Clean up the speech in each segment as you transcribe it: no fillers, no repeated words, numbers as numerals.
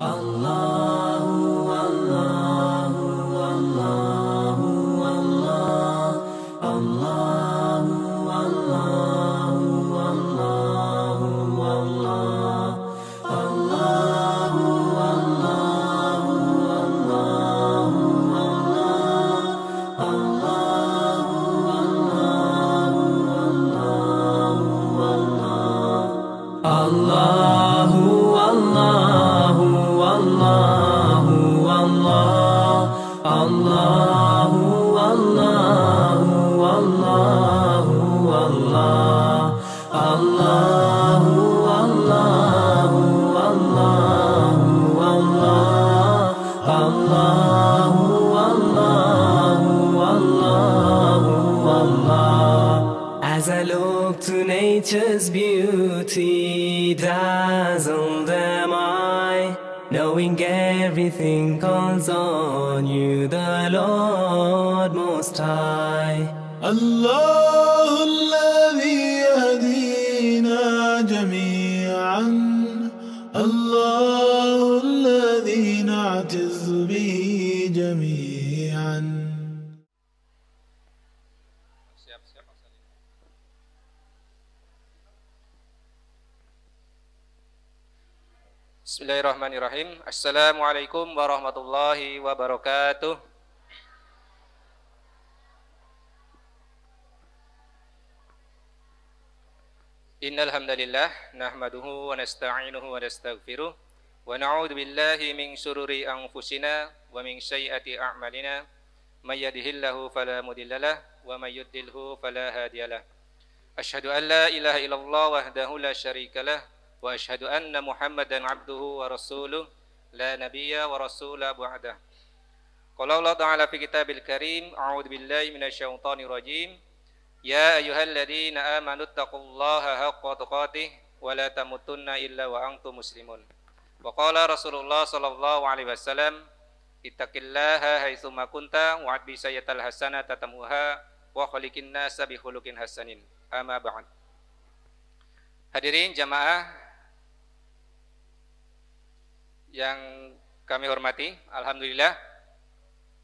Allahu Allahu Allahu Allah Allahu Allahu Allahu Allah Allahu Allahu Allahu Allahu Allahu Allahu As I look to nature's beauty, dazzled am I, knowing everything calls on you, the Lord Most High. الله الذي يهدينا جميعا الله الذي نعتز به جميعا Bismillahirrahmanirrahim. Assalamualaikum warahmatullahi wabarakatuh. Innal hamdalillah nahmaduhu wa nasta'inuhu wa nastaghfiruh wa na'udzu billahi min shururi anfusina wa min sayyiati a'malina may yahdihillahu fala mudhillalah wa may yudlilhu fala hadiyalah. Asyhadu an la ilaha illallah wahdahu la syarikalah wa asyhadu anna Muhammadan abduhu wa rasuluh la nabiyya wa rasula ba'dah. Qala Allah Ta'ala fi kitabil karim, a'udzu billahi minasyaitonir rajim. Ya ayyuhalladzina amanu taqullaha haqqa tuqatih wa la tamutunna illa wa antum muslimun. Wa qala Rasulullah sallallahu alaihi wasallam, ittaqillaha haitsu ma kunta wa adbi sayyatal hasanata tamuha wa khaliqin nasa bi khuluqin hasanin. Amma ba'd. Hadirin jamaah yang kami hormati, alhamdulillah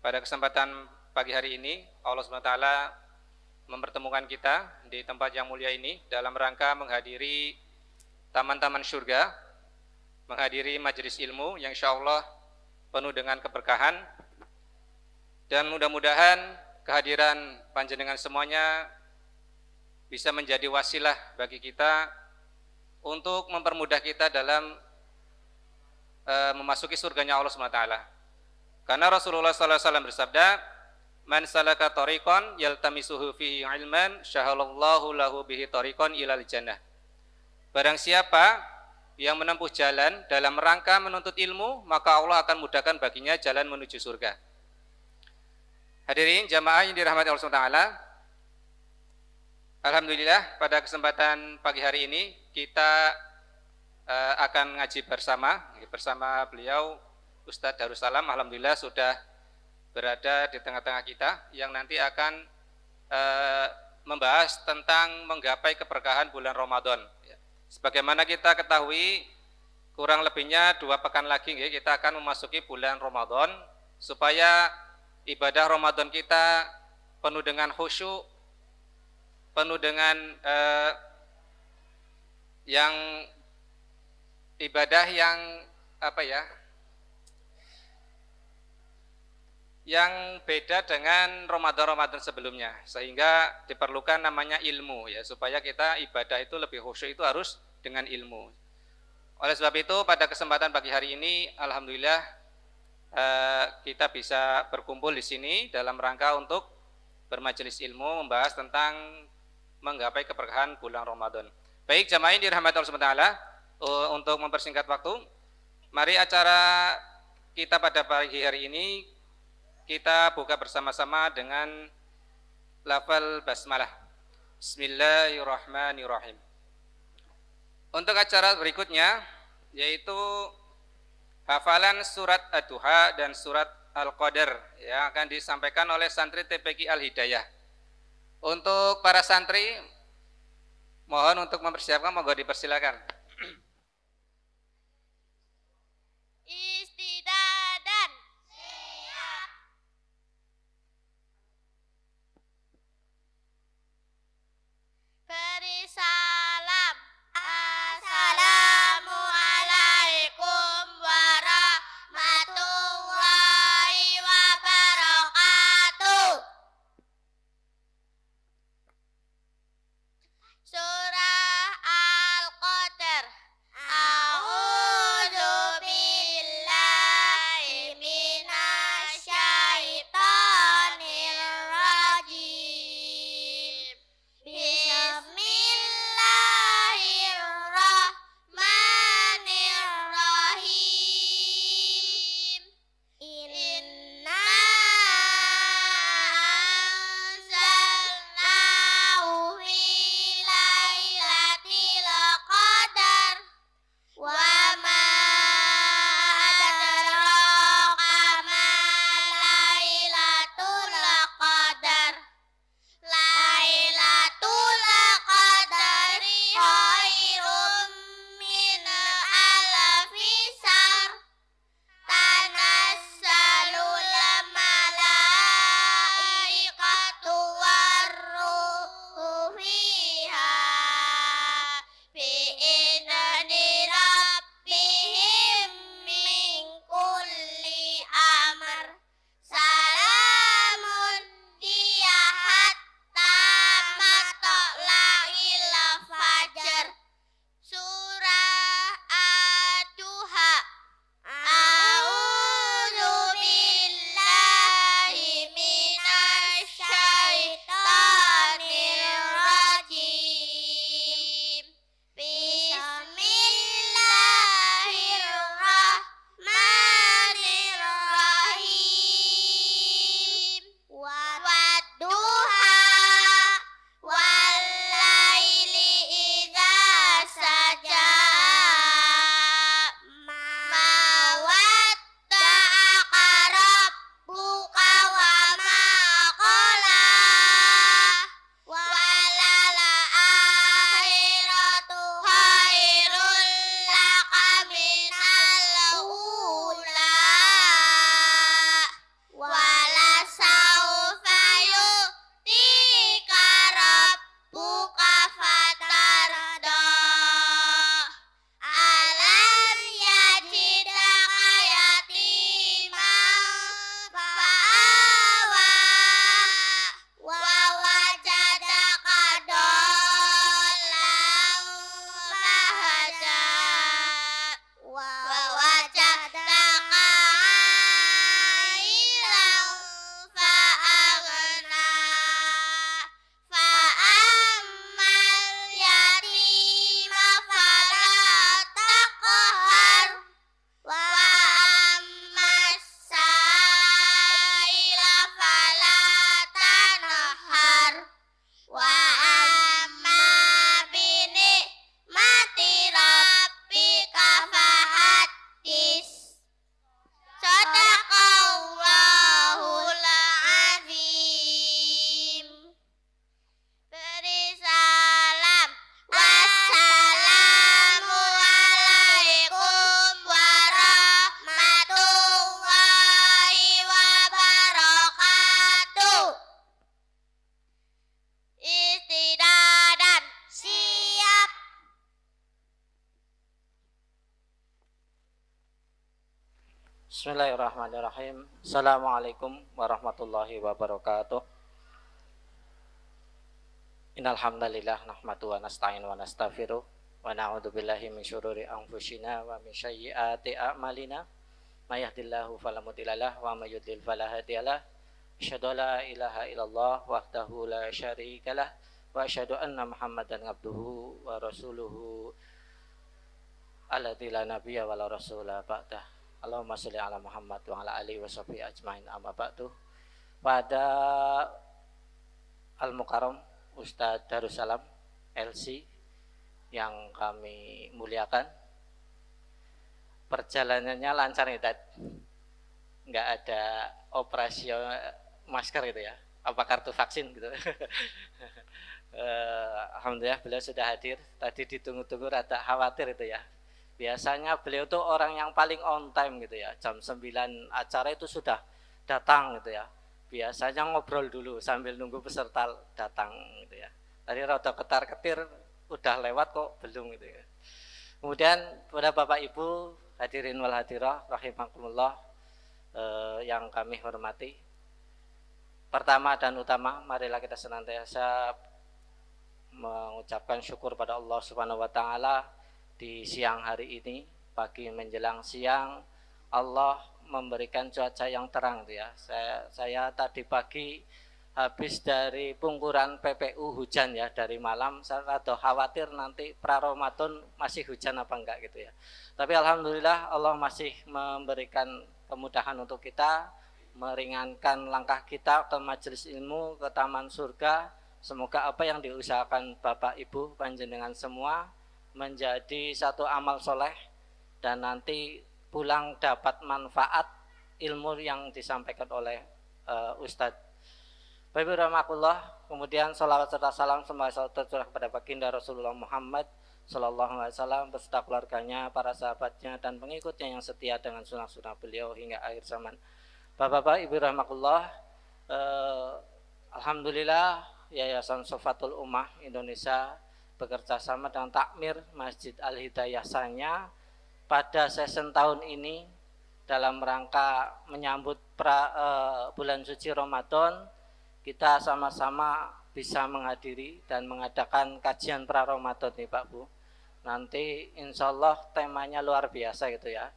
pada kesempatan pagi hari ini Allah Subhanahu wa taala mempertemukan kita di tempat yang mulia ini dalam rangka menghadiri taman-taman surga, menghadiri majelis ilmu yang insyaallah penuh dengan keberkahan, dan mudah-mudahan kehadiran panjenengan semuanya bisa menjadi wasilah bagi kita untuk mempermudah kita dalam memasuki surganya Allah Subhanahu wa taala. Karena Rasulullah sallallahu alaihi wasallam bersabda, man salaka tariqan yaltamisuhu fihi ilman syahalallahu lahu bihi tariqan ilal jannah. Barang siapa yang menempuh jalan dalam rangka menuntut ilmu, maka Allah akan mudahkan baginya jalan menuju surga. Hadirin jamaah yang dirahmati Allah Subhanahu wa taala, alhamdulillah pada kesempatan pagi hari ini kita akan ngaji bersama beliau Ustadz Darussalam. Alhamdulillah sudah berada di tengah-tengah kita yang nanti akan membahas tentang menggapai keberkahan bulan Ramadan. Sebagaimana kita ketahui, kurang lebihnya 2 pekan lagi kita akan memasuki bulan Ramadan, supaya ibadah Ramadan kita penuh dengan khusyuk, penuh dengan yang ibadah yang yang beda dengan Ramadan-Ramadan sebelumnya, sehingga diperlukan namanya ilmu ya, supaya kita ibadah itu lebih khusyuk itu harus dengan ilmu. Oleh sebab itu pada kesempatan pagi hari ini alhamdulillah kita bisa berkumpul di sini dalam rangka untuk bermajelis ilmu membahas tentang menggapai keberkahan bulan Ramadan. Baik jamaah yang dirahmati Allah Subhanahu wa taala, untuk mempersingkat waktu, mari acara kita pada pagi hari ini kita buka bersama-sama dengan lafal basmalah. Bismillahirrahmanirrahim. Untuk acara berikutnya yaitu hafalan surat Ad-Duha dan surat Al-Qadar yang akan disampaikan oleh santri TPQ Al-Hidayah. Untuk para santri mohon untuk mempersiapkan, monggo dipersilakan. Bismillahirrahmanirrahim. Assalamualaikum warahmatullahi wabarakatuh. Innal hamdalillah nahmaduhu wa nasta'inu wa nastaghfiruh wa na'udzu billahi min syururi anfusina wa min sayyiati a'malina. May yahdihillahu fala mudhillalah wa may yudlil fala hadiyalah. Asyhadu la ilaha illallah wahdahu la syarikalah wa asyhadu anna Muhammadan abduhu wa rasuluhu alladzi la nabiyya wa la rasula ba'dah. Allahumma sholli ala Muhammad wa ala alihi wa sahbihi ajmain, amma ba'du. Pada Al-Mukarram Ustadz Darussalam LC yang kami muliakan, perjalanannya lancar nih, Tad. Nggak ada operasi masker gitu ya, apa kartu vaksin gitu. Alhamdulillah beliau sudah hadir. Tadi ditunggu-tunggu, rada khawatir itu ya. Biasanya beliau tuh orang yang paling on time gitu ya. Jam 9 acara itu sudah datang gitu ya. Biasanya ngobrol dulu sambil nunggu peserta datang gitu ya. Tadi rada ketar-ketir, udah lewat kok belum gitu ya. Kemudian pada Bapak Ibu hadirin wal hadirah rahimakumullah, yang kami hormati. Pertama dan utama, marilah kita senantiasa mengucapkan syukur pada Allah Subhanahu wa taala. Di siang hari ini, pagi menjelang siang, Allah memberikan cuaca yang terang tuh ya. Saya tadi pagi habis dari pungkuran PPU hujan ya, dari malam. Saya rada khawatir nanti pra-Ramadan masih hujan apa enggak gitu ya. Tapi alhamdulillah Allah masih memberikan kemudahan untuk kita, meringankan langkah kita ke majelis ilmu, ke taman surga. Semoga apa yang diusahakan Bapak Ibu panjenengan semua menjadi satu amal soleh, dan nanti pulang dapat manfaat ilmu yang disampaikan oleh Ustadz. Bapak rahmatullah, kemudian salawat serta salam semoga tercurah kepada baginda Rasulullah Muhammad Sallallahu Alaihi Wasallam beserta keluarganya, para sahabatnya dan pengikutnya yang setia dengan sunnah-sunnah beliau hingga akhir zaman. Bapak-bapak, ibu rahmatullah, alhamdulillah Yayasan Sofatul Ummah Indonesia bekerja sama dengan Takmir Masjid Al-Hidayah Sanya pada season tahun ini dalam rangka menyambut bulan suci Ramadan. Kita sama-sama bisa menghadiri dan mengadakan kajian pra-Ramadan nih Pak Bu. Nanti insya Allah temanya luar biasa gitu ya,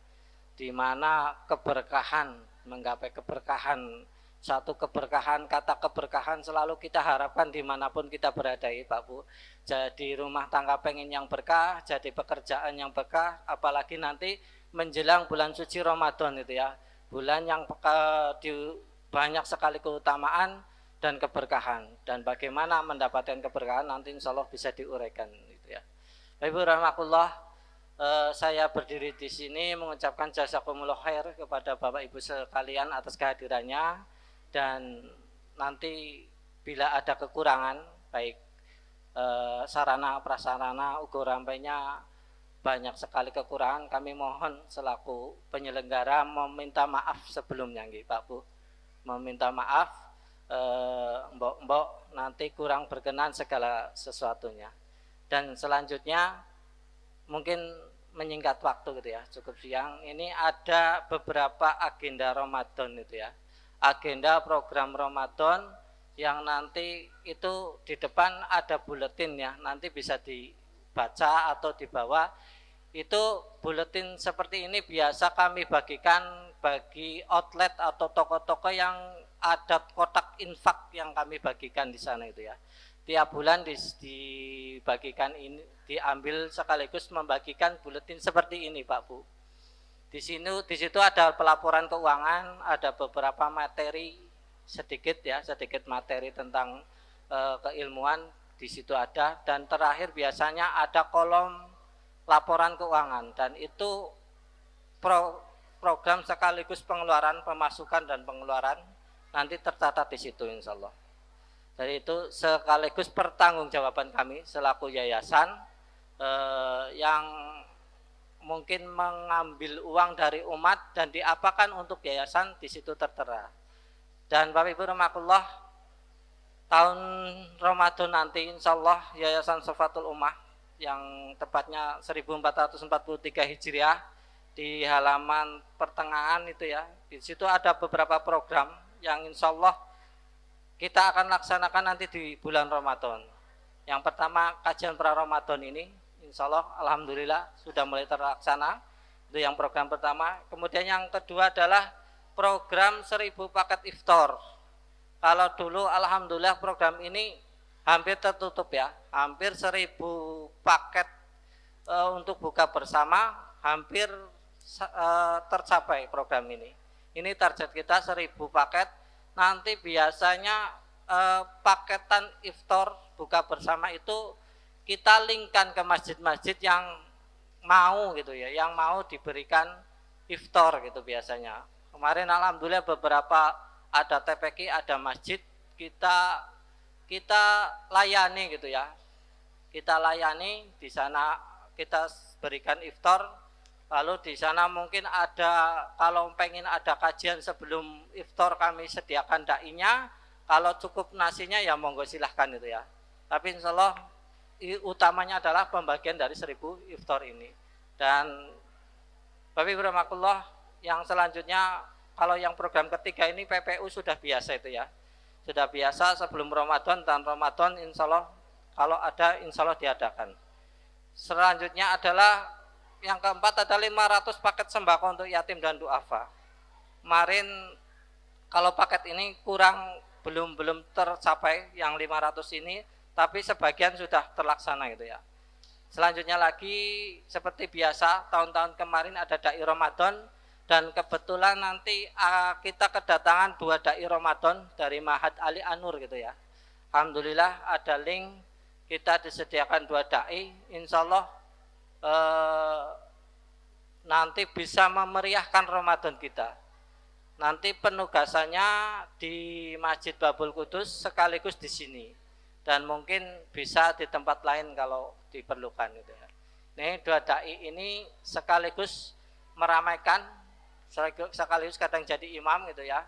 di mana keberkahan, menggapai keberkahan, satu keberkahan, kata keberkahan selalu kita harapkan dimanapun kita berada ya Pak Bu. Jadi rumah tangga pengen yang berkah, jadi pekerjaan yang berkah, apalagi nanti menjelang bulan suci Ramadan itu ya, bulan yang banyak sekali keutamaan dan keberkahan, dan bagaimana mendapatkan keberkahan nanti insya Allah bisa diuraikan gitu ya. Ibu rahmatullah, saya berdiri di sini mengucapkan jazakumullah khair kepada Bapak Ibu sekalian atas kehadirannya. Dan nanti bila ada kekurangan baik sarana prasarana ukur rampainya banyak sekali kekurangan, kami mohon selaku penyelenggara meminta maaf sebelumnya nggih Pak Bu, meminta maaf mbok nanti kurang berkenan segala sesuatunya. Dan selanjutnya mungkin menyingkat waktu gitu ya, cukup siang ini ada beberapa agenda Ramadan itu ya, agenda program Ramadan yang nanti itu di depan ada buletin ya, nanti bisa dibaca atau dibawa. Itu buletin seperti ini biasa kami bagikan bagi outlet atau toko-toko yang ada kotak infak yang kami bagikan di sana itu ya. Tiap bulan dibagikan ini, diambil sekaligus membagikan buletin seperti ini Pak Bu. Di situ ada pelaporan keuangan, ada beberapa materi sedikit ya, sedikit materi tentang keilmuan di situ ada, dan terakhir biasanya ada kolom laporan keuangan, dan itu program sekaligus pengeluaran, pemasukan dan pengeluaran nanti tercatat di situ insya Allah. Jadi itu sekaligus pertanggungjawaban kami selaku yayasan yang mungkin mengambil uang dari umat dan diapakan untuk yayasan, di situ tertera. Dan Bapak Ibu rahmatullah, tahun Ramadan nanti insya Allah Yayasan Sofatul Ummah yang tepatnya 1443 Hijriah di halaman pertengahan itu ya, di situ ada beberapa program yang insya Allah kita akan laksanakan nanti di bulan Ramadan. Yang pertama kajian pra-Ramadan ini insya Allah alhamdulillah sudah mulai terlaksana, itu yang program pertama. Kemudian yang kedua adalah program 1000 paket iftar. Kalau dulu alhamdulillah program ini hampir tertutup ya, hampir 1000 paket untuk buka bersama hampir tercapai program ini. Ini target kita 1000 paket. Nanti biasanya paketan iftar buka bersama itu kita linkkan ke masjid-masjid yang mau gitu ya, yang mau diberikan iftar gitu biasanya. Kemarin alhamdulillah beberapa ada TPQ, ada masjid kita layani gitu ya. Kita layani di sana, kita berikan iftar. Lalu di sana mungkin ada, kalau pengen ada kajian sebelum iftar kami sediakan da'inya. Kalau cukup nasinya ya monggo silahkan itu ya. Tapi insya Allah utamanya adalah pembagian dari 1000 iftar ini. Dan Bapak Ibu rahimakumullah, yang selanjutnya kalau yang program ketiga ini PPU sudah biasa itu ya. Sudah biasa sebelum Ramadan dan Ramadan insya Allah kalau ada insya Allah diadakan. Selanjutnya adalah yang keempat ada 500 paket sembako untuk yatim dan duafa. Kemarin kalau paket ini belum tercapai yang 500 ini, tapi sebagian sudah terlaksana gitu ya. Selanjutnya lagi seperti biasa tahun-tahun kemarin ada dai Ramadan, dan kebetulan nanti kita kedatangan 2 dai Ramadan dari Ma'had Ali An-Nur gitu ya. Alhamdulillah ada link, kita disediakan 2 dai, insya Allah nanti bisa memeriahkan Ramadan kita. Nanti penugasannya di Masjid Babul Kudus sekaligus di sini, dan mungkin bisa di tempat lain kalau diperlukan gitu ya. Ini 2 dai ini sekaligus meramaikan, sekaligus kadang jadi imam gitu ya,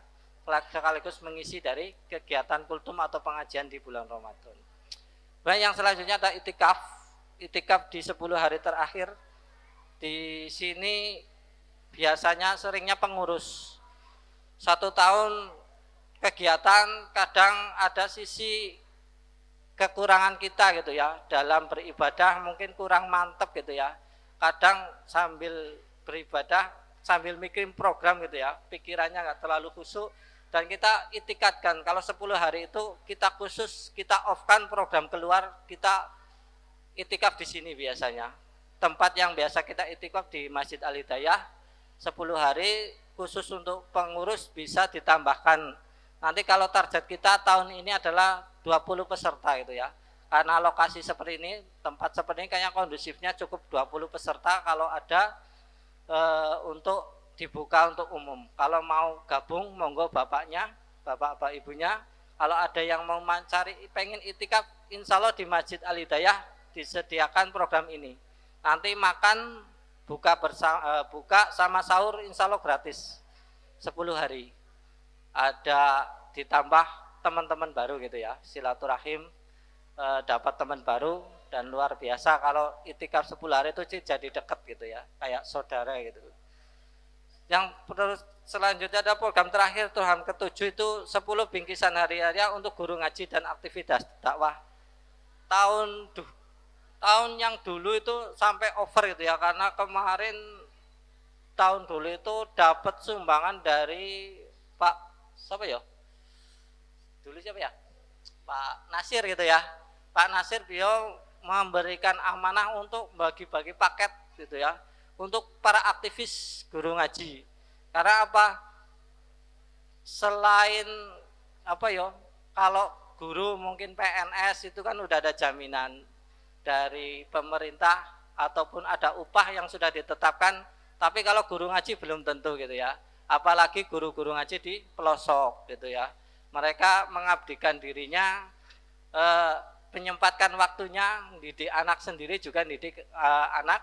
sekaligus mengisi dari kegiatan kultum atau pengajian di bulan Ramadan. Nah, yang selanjutnya ada itikaf. Itikaf di 10 hari terakhir. Di sini biasanya seringnya pengurus. 1 tahun kegiatan kadang ada sisi kekurangan kita gitu ya. Dalam beribadah mungkin kurang mantep gitu ya. Kadang sambil beribadah sambil mikirin program gitu ya. Pikirannya nggak terlalu khusyuk. Dan kita itikadkan kalau 10 hari itu kita khusus, kita off-kan program keluar, kita itikaf di sini biasanya. Tempat yang biasa kita itikaf di Masjid Al-Hidayah 10 hari khusus untuk pengurus bisa ditambahkan. Nanti kalau target kita tahun ini adalah 20 peserta gitu ya. Karena lokasi seperti ini, tempat seperti ini kayaknya kondusifnya cukup 20 peserta kalau ada untuk dibuka untuk umum. Kalau mau gabung monggo bapaknya, bapak ibunya. Kalau ada yang mau mencari pengen itikaf, insya Allah di Masjid Al-Hidayah disediakan program ini. Nanti makan buka sama sahur insya Allah gratis 10 hari. Ada ditambah teman-teman baru gitu ya, silaturahim, dapat teman baru, dan luar biasa kalau itikaf 10 hari itu jadi dekat gitu ya, kayak saudara gitu. Yang selanjutnya ada program terakhir, program ke-7 itu 10 bingkisan hari raya untuk guru ngaji dan aktivitas dakwah. Tahun yang dulu itu sampai over gitu ya, karena kemarin tahun dulu itu dapat sumbangan dari Pak siapa ya? Dulu siapa ya? Pak Nasir gitu ya. Pak Nasir beliau memberikan amanah untuk bagi-bagi paket gitu ya, untuk para aktivis guru ngaji. Karena apa? Selain apa ya? Kalau guru mungkin PNS itu kan udah ada jaminan dari pemerintah ataupun ada upah yang sudah ditetapkan, tapi kalau guru ngaji belum tentu gitu ya. Apalagi guru-guru ngaji di pelosok gitu ya. Mereka mengabdikan dirinya, menyempatkan waktunya didik anak sendiri juga didik anak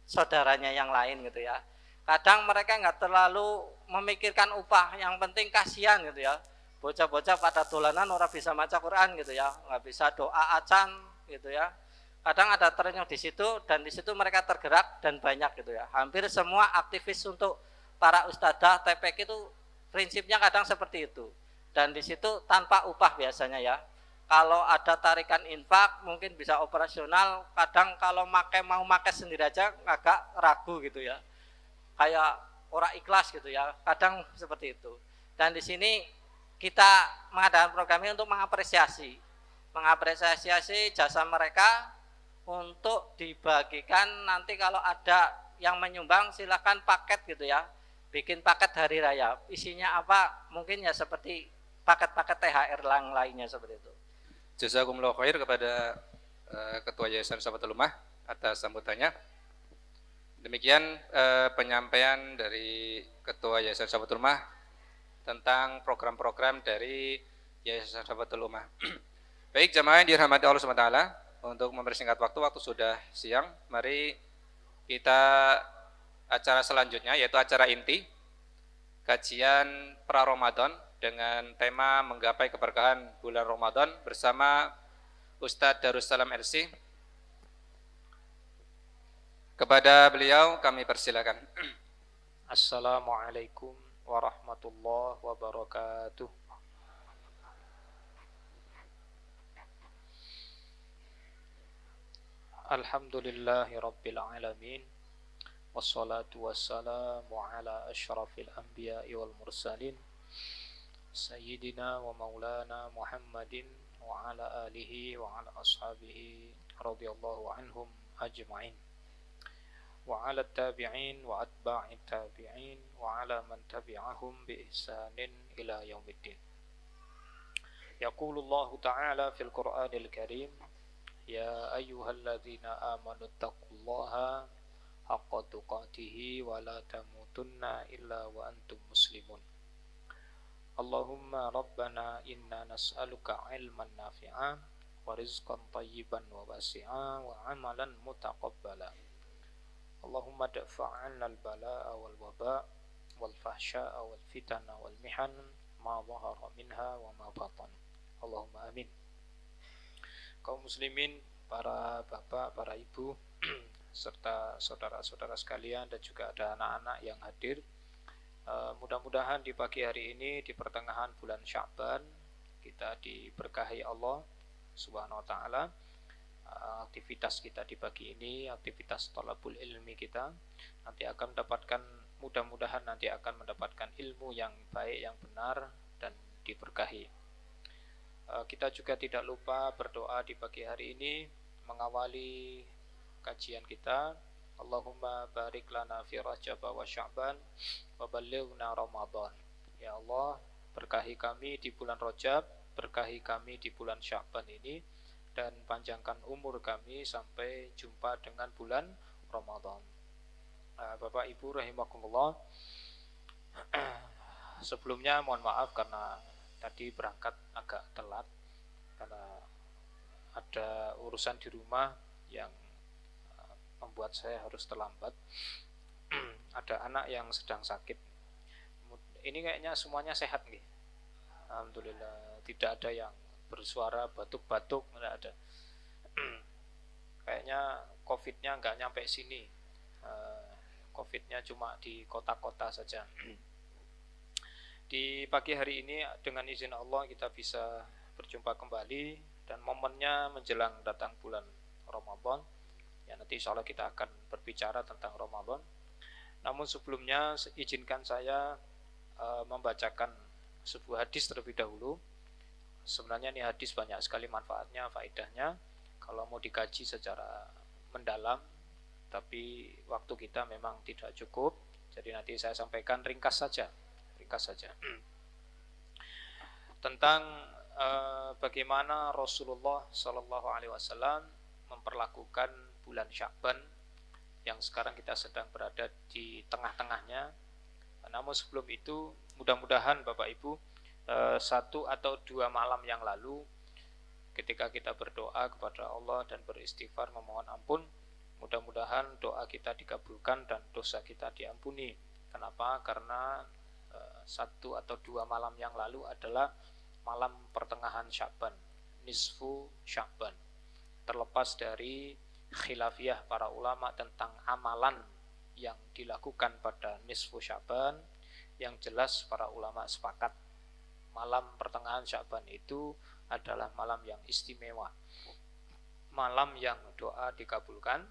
saudaranya yang lain gitu ya. Kadang mereka nggak terlalu memikirkan upah, yang penting kasihan gitu ya. Bocah-bocah pada dolanan orang bisa baca Quran gitu ya, nggak bisa doa acan gitu ya. kadang ada trennya di situ dan di situ mereka tergerak dan banyak gitu ya. Hampir semua aktivis untuk para ustadzah TPQ itu prinsipnya kadang seperti itu. Dan di situ tanpa upah biasanya ya. Kalau ada tarikan infak mungkin bisa operasional, kadang kalau mau make sendiri aja agak ragu gitu ya. Kayak orang ikhlas gitu ya. Kadang seperti itu. Dan di sini kita mengadakan program ini untuk mengapresiasi jasa mereka untuk dibagikan. Nanti kalau ada yang menyumbang silakan paket gitu ya, bikin paket hari raya, isinya apa mungkin ya seperti paket-paket THR lainnya seperti itu. Jazakumullah khair kepada Ketua Yayasan Sahabatul Ummah atas sambutannya. Demikian penyampaian dari Ketua Yayasan Sahabatul Ummah tentang program-program dari Yayasan Sahabatul Ummah. Baik jamaah yang dirahmati Allah SWT, untuk mempersingkat waktu sudah siang, mari kita acara selanjutnya yaitu acara inti kajian pra-Ramadan dengan tema menggapai keberkahan bulan Ramadan bersama Ustadz Darussalam LC. Kepada beliau kami persilakan. Assalamualaikum warahmatullahi wabarakatuh. Alhamdulillahi rabbil alamin, wassalatu wassalamu ala asyrafil anbiya'i wal mursalin, sayyidina wa maulana Muhammadin wa ala alihi wa ala ashabihi radhiyallahu anhum ajma'in, wa ala tabi'in wa atba'i tabi'in wa ala man tabi'ahum bi ihsanin ila yaumiddin. Yaqulullahu ta'ala fil Qur'anil Karim, ya ayyuhalladzina amanu taqullaha haqqa tuqatihi wa la tamutunna illa wa antum muslimun. Allahumma rabbana inna nas'aluka ilman nafi'a wa rizqan tayyiban wa wasi'a wa amalan mutaqabbala. Allahumma da'fa'anna al-bala'a wal waba' wal fahsya'a wal fitana wal mihan ma dhahara minha wa ma batan. Allahumma amin. Kaum muslimin, para bapak, para ibu, serta saudara-saudara sekalian dan juga ada anak-anak yang hadir. Mudah-mudahan di pagi hari ini di pertengahan bulan Sya'ban kita diberkahi Allah Subhanahu wa taala. Aktivitas kita di pagi ini, aktivitas thalabul ilmi kita nanti akan mendapatkan, mudah-mudahan nanti akan mendapatkan ilmu yang baik, yang benar dan diberkahi. Kita juga tidak lupa berdoa di pagi hari ini mengawali kajian kita. Allahumma barik lana fi Rajab wa Sya'ban wa ballighna Ramadan. Ya Allah, berkahi kami di bulan Rajab, berkahi kami di bulan Sya'ban ini, dan panjangkan umur kami sampai jumpa dengan bulan Ramadan. Bapak Ibu rahimakumullah, sebelumnya mohon maaf karena tadi berangkat agak telat karena ada urusan di rumah yang membuat saya harus terlambat. Ada anak yang sedang sakit. Ini kayaknya semuanya sehat nih. Alhamdulillah, tidak ada yang bersuara batuk-batuk, tidak ada. Kayaknya COVID-nya nggak nyampe sini. COVID-nya cuma di kota-kota saja. Di pagi hari ini dengan izin Allah kita bisa berjumpa kembali dan momennya menjelang datang bulan Ramadan. Ya, nanti insya Allah kita akan berbicara tentang Ramadan. Namun sebelumnya izinkan saya membacakan sebuah hadis terlebih dahulu. Sebenarnya ini hadis banyak sekali manfaatnya, faedahnya kalau mau dikaji secara mendalam, tapi waktu kita memang tidak cukup. Jadi nanti saya sampaikan ringkas saja tentang bagaimana Rasulullah Shallallahu Alaihi Wasallam memperlakukan bulan Sya'ban yang sekarang kita sedang berada di tengah-tengahnya. Namun sebelum itu, mudah-mudahan Bapak Ibu, 1 atau 2 malam yang lalu ketika kita berdoa kepada Allah dan beristighfar memohon ampun, mudah-mudahan doa kita dikabulkan dan dosa kita diampuni. Kenapa? Karena 1 atau 2 malam yang lalu adalah malam pertengahan Sya'ban, nisfu Sya'ban. terlepas dari khilafiyah para ulama tentang amalan yang dilakukan pada nisfu Sya'ban, yang jelas para ulama sepakat malam pertengahan Sya'ban itu adalah malam yang istimewa, malam yang doa dikabulkan,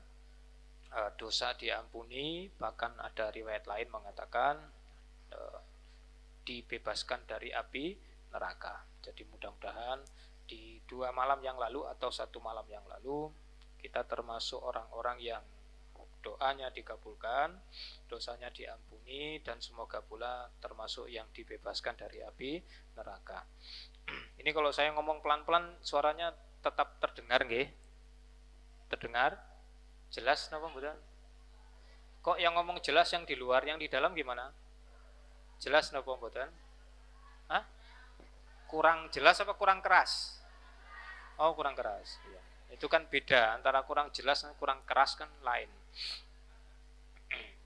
dosa diampuni, bahkan ada riwayat lain mengatakan dibebaskan dari api neraka. Jadi mudah-mudahan di 2 malam yang lalu atau 1 malam yang lalu kita termasuk orang-orang yang doanya dikabulkan, dosanya diampuni, dan semoga pula termasuk yang dibebaskan dari api neraka. Ini kalau saya ngomong pelan-pelan suaranya tetap terdengar nggih? Terdengar? Jelas napa mboten? Kok yang ngomong jelas yang di luar, yang di dalam gimana? Jelas napa mboten? Hah? Kurang jelas apa kurang keras? Oh, kurang keras. Iya. Itu kan beda antara kurang jelas dan kurang keras kan lain.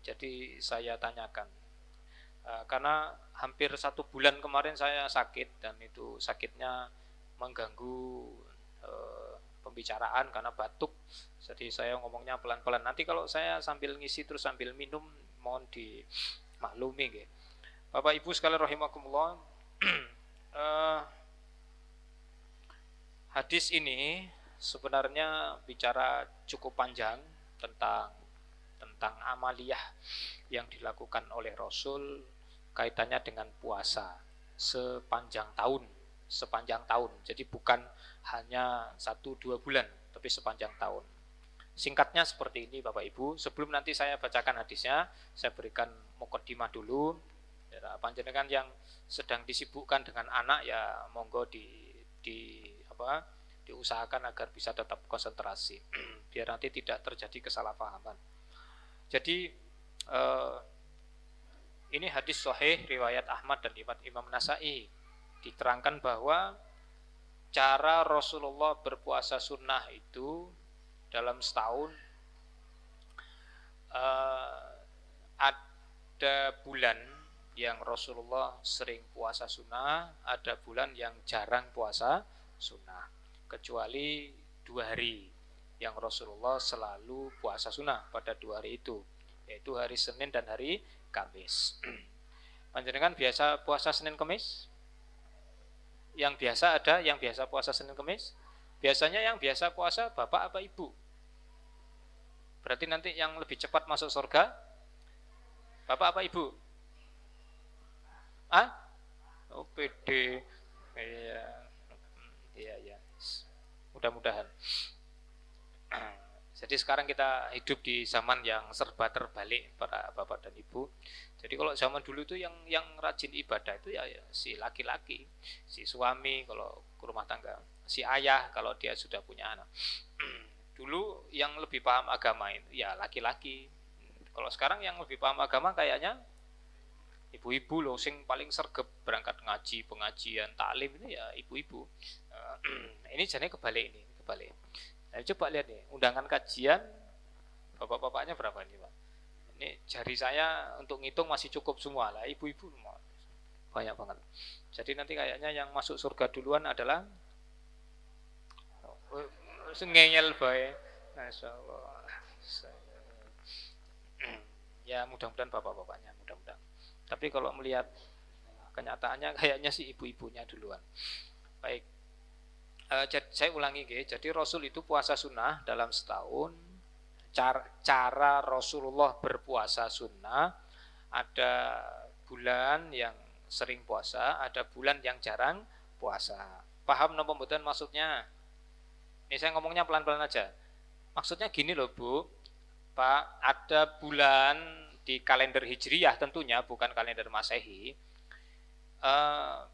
Jadi saya tanyakan, karena hampir 1 bulan kemarin saya sakit, dan itu sakitnya mengganggu pembicaraan karena batuk. Jadi saya ngomongnya pelan-pelan. Nanti kalau saya sambil ngisi terus sambil minum, mohon dimaklumi nggih. Bapak Ibu sekalian rahimakumullah. Hadis ini sebenarnya bicara cukup panjang tentang amaliyah yang dilakukan oleh Rasul kaitannya dengan puasa sepanjang tahun. Jadi bukan hanya 1-2 bulan, tapi sepanjang tahun. Singkatnya seperti ini Bapak Ibu. Sebelum nanti saya bacakan hadisnya, saya berikan mukaddimah dulu. Panjenengan yang sedang disibukkan dengan anak, ya monggo diusahakan agar bisa tetap konsentrasi biar nanti tidak terjadi kesalahpahaman. Jadi ini hadis sahih riwayat Ahmad dan Imam Nasai. Diterangkan bahwa cara Rasulullah berpuasa sunnah itu dalam setahun ada bulan yang Rasulullah sering puasa sunnah, ada bulan yang jarang puasa sunnah, kecuali 2 hari yang Rasulullah selalu puasa sunnah pada 2 hari itu, yaitu hari Senin dan hari Kamis. Panjenengan biasa puasa Senin Kamis? Yang biasa ada yang biasa puasa Senin Kamis? Biasanya yang biasa puasa bapak apa ibu? Berarti nanti yang lebih cepat masuk surga bapak apa ibu? Oh, PD. Iya. Mudah-mudahan. Jadi sekarang kita hidup di zaman yang serba terbalik para bapak dan ibu. Jadi kalau zaman dulu itu yang rajin ibadah itu ya si laki-laki, si suami kalau ke rumah tangga, si ayah kalau dia sudah punya anak. Dulu yang lebih paham agama itu ya laki-laki. Kalau sekarang yang lebih paham agama kayaknya ibu-ibu loh, sing paling sergep berangkat ngaji, pengajian, taklim itu ya ibu-ibu. Ini jadinya kebalik. Nah, coba lihat nih, undangan kajian bapak-bapaknya berapa nih Pak? Ini jari saya untuk ngitung masih cukup semua lah, ibu-ibu banyak banget. Jadi nanti kayaknya yang masuk surga duluan adalah ngeyel bae. Masyaallah. Ya mudah-mudahan bapak-bapaknya, mudah-mudahan. Tapi kalau melihat kenyataannya kayaknya sih ibu-ibunya duluan. Baik. Saya ulangi jadi Rasul itu puasa sunnah dalam setahun. Cara Rasulullah berpuasa sunnah, ada bulan yang sering puasa, ada bulan yang jarang puasa. Paham napa mboten maksudnya? Ini saya ngomongnya pelan-pelan aja. Maksudnya gini loh Bu, Pak, ada bulan di kalender Hijriyah tentunya, bukan kalender Masehi.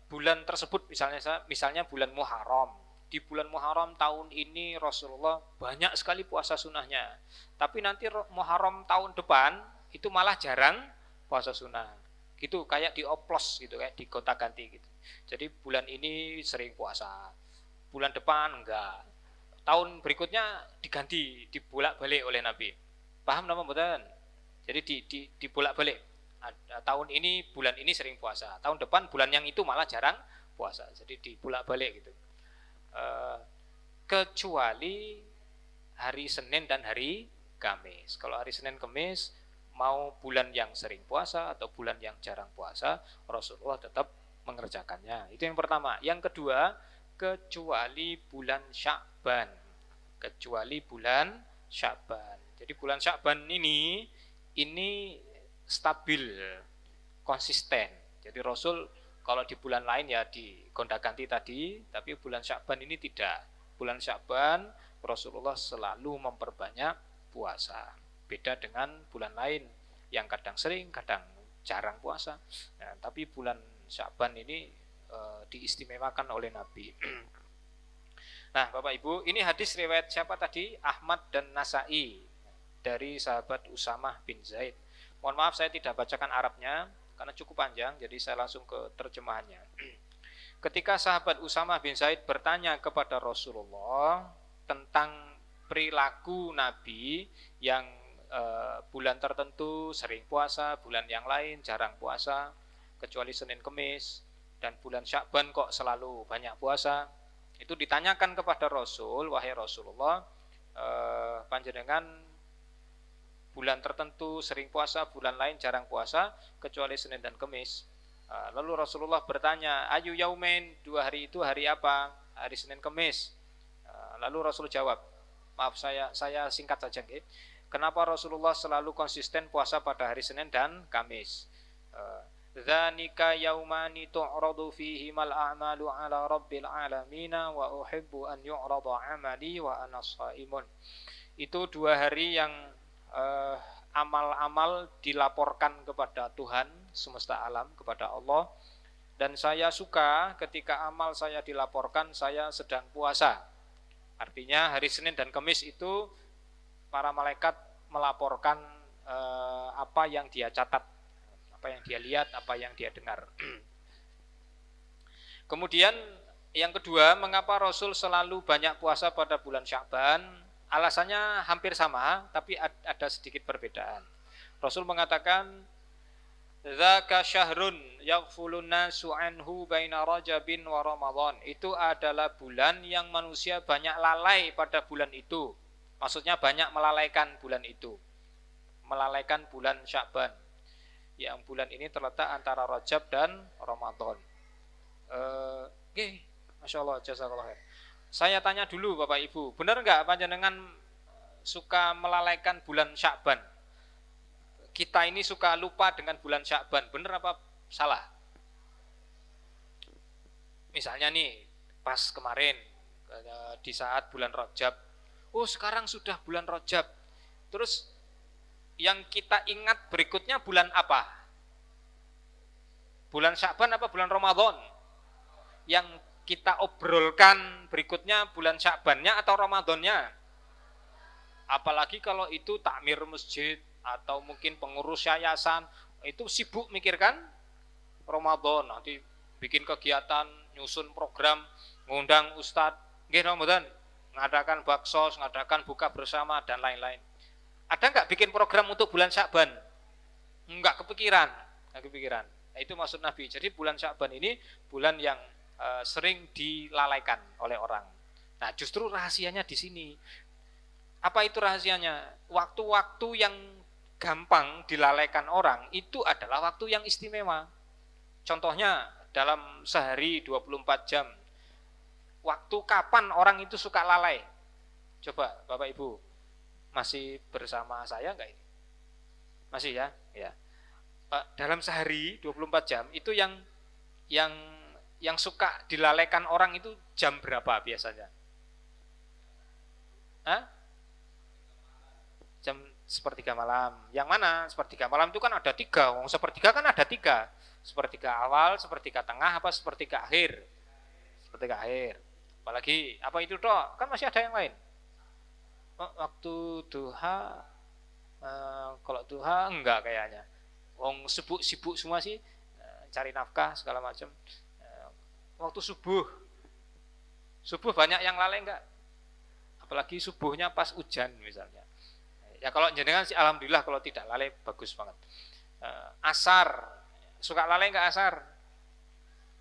Bulan tersebut misalnya bulan Muharram. Di bulan Muharram tahun ini Rasulullah banyak sekali puasa sunnahnya. Tapi nanti Muharram tahun depan itu malah jarang puasa sunnah. Gitu, kayak dioplos gitu, kayak digonta-ganti gitu. Jadi bulan ini sering puasa, bulan depan enggak. Tahun berikutnya diganti, dibolak-balik oleh Nabi. Paham nama mboten? Jadi dibolak-balik. Tahun ini bulan ini sering puasa, tahun depan bulan yang itu malah jarang puasa. Jadi dibolak-balik gitu. Kecuali hari Senin dan hari Kamis. Kalau hari Senin Kamis mau bulan yang sering puasa atau bulan yang jarang puasa, Rasulullah tetap mengerjakannya. Itu yang pertama. Yang kedua, kecuali bulan Sya'ban. Kecuali bulan Sya'ban. Jadi bulan Sya'ban ini stabil, konsisten. Jadi Rasul kalau di bulan lain ya di gonta-ganti tadi, tapi bulan Sya'ban ini tidak. Bulan Sya'ban Rasulullah selalu memperbanyak puasa. Beda dengan bulan lain yang kadang sering, kadang jarang puasa. Nah, tapi bulan Sya'ban ini diistimewakan oleh Nabi. Nah, Bapak Ibu, ini hadis riwayat siapa tadi? Ahmad dan Nasa'i dari sahabat Usamah bin Zaid. Mohon maaf saya tidak bacakan Arabnya karena cukup panjang, jadi saya langsung ke terjemahannya. Ketika sahabat Usamah bin Zaid bertanya kepada Rasulullah tentang perilaku Nabi yang bulan tertentu sering puasa, bulan yang lain jarang puasa, kecuali Senin Kemis, dan bulan Sya'ban kok selalu banyak puasa. Itu ditanyakan kepada Rasul, wahai Rasulullah, panjenengan bulan tertentu sering puasa, bulan lain jarang puasa, kecuali Senin dan Kemis. Lalu Rasulullah bertanya, ayu yaumain, 2 hari itu hari apa? Hari Senin Kemis. Lalu Rasul jawab, maaf saya singkat saja, okay? Kenapa Rasulullah selalu konsisten puasa pada hari Senin dan Kamis? Dzanika yaumani tu'radu fihimal a'malu 'ala rabbil alamin wa uhibbu an yu'rada 'amali wa ana shaimun. Itu 2 hari yang amal-amal dilaporkan kepada Tuhan semesta alam, kepada Allah, dan saya suka ketika amal saya dilaporkan saya sedang puasa. Artinya hari Senin dan Kamis itu para malaikat melaporkan apa yang dia catat, apa yang dia lihat, apa yang dia dengar. Kemudian yang kedua, mengapa Rasul selalu banyak puasa pada bulan Sya'ban? Alasannya hampir sama, tapi ada sedikit perbedaan. Rasul mengatakan, "Dzaka syahrun yaghfulun nasu anhu baina Rajabin wa Ramadan." Itu adalah bulan yang manusia banyak lalai pada bulan itu. Maksudnya banyak melalaikan bulan itu. Melalaikan bulan Sya'ban. Yang bulan ini terletak antara Rajab dan Ramadan. Masya Allah, jazakallah khair. Saya tanya dulu Bapak Ibu, benar nggak panjenengan suka melalaikan bulan Sya'ban? Kita ini suka lupa dengan bulan Sya'ban, benar apa salah? Misalnya nih, pas kemarin di saat bulan Rajab, oh sekarang sudah bulan Rajab, terus yang kita ingat berikutnya bulan apa? Bulan Sya'ban apa bulan Ramadan? Yang kita obrolkan berikutnya bulan Sya'bannya atau Ramadannya? Apalagi kalau itu takmir masjid atau mungkin pengurus yayasan, itu sibuk mikirkan Ramadan, nanti bikin kegiatan, nyusun program, ngundang ustadz, nggih Ramadan, ngadakan baksos, ngadakan buka bersama dan lain-lain. Ada nggak bikin program untuk bulan Sya'ban? Nggak kepikiran. Nah, itu maksud Nabi. Jadi bulan Sya'ban ini bulan yang sering dilalaikan oleh orang. Nah, justru rahasianya di sini. Apa itu rahasianya? Waktu-waktu yang gampang dilalaikan orang itu adalah waktu yang istimewa. Contohnya dalam sehari 24 jam. Waktu kapan orang itu suka lalai? Coba Bapak Ibu, masih bersama saya enggak ini? Masih ya? Ya. Dalam sehari 24 jam itu yang suka dilalaikan orang itu jam berapa biasanya? Jam 1:30 malam. Yang mana? 1:30 malam itu kan ada 3. Wong 1:30 kan ada 3. 1:30 awal, 1:30 tengah, apa 1:30 akhir? 1:30 akhir. Apalagi apa itu toh? Kan masih ada yang lain. Waktu duha, kalau duha enggak kayaknya. Wong sibuk semua sih, cari nafkah segala macam. Waktu subuh banyak yang lalai enggak? Apalagi subuhnya pas hujan misalnya. Ya kalau jenengan sih alhamdulillah, kalau tidak lalai bagus banget. Asar, suka lalai enggak asar?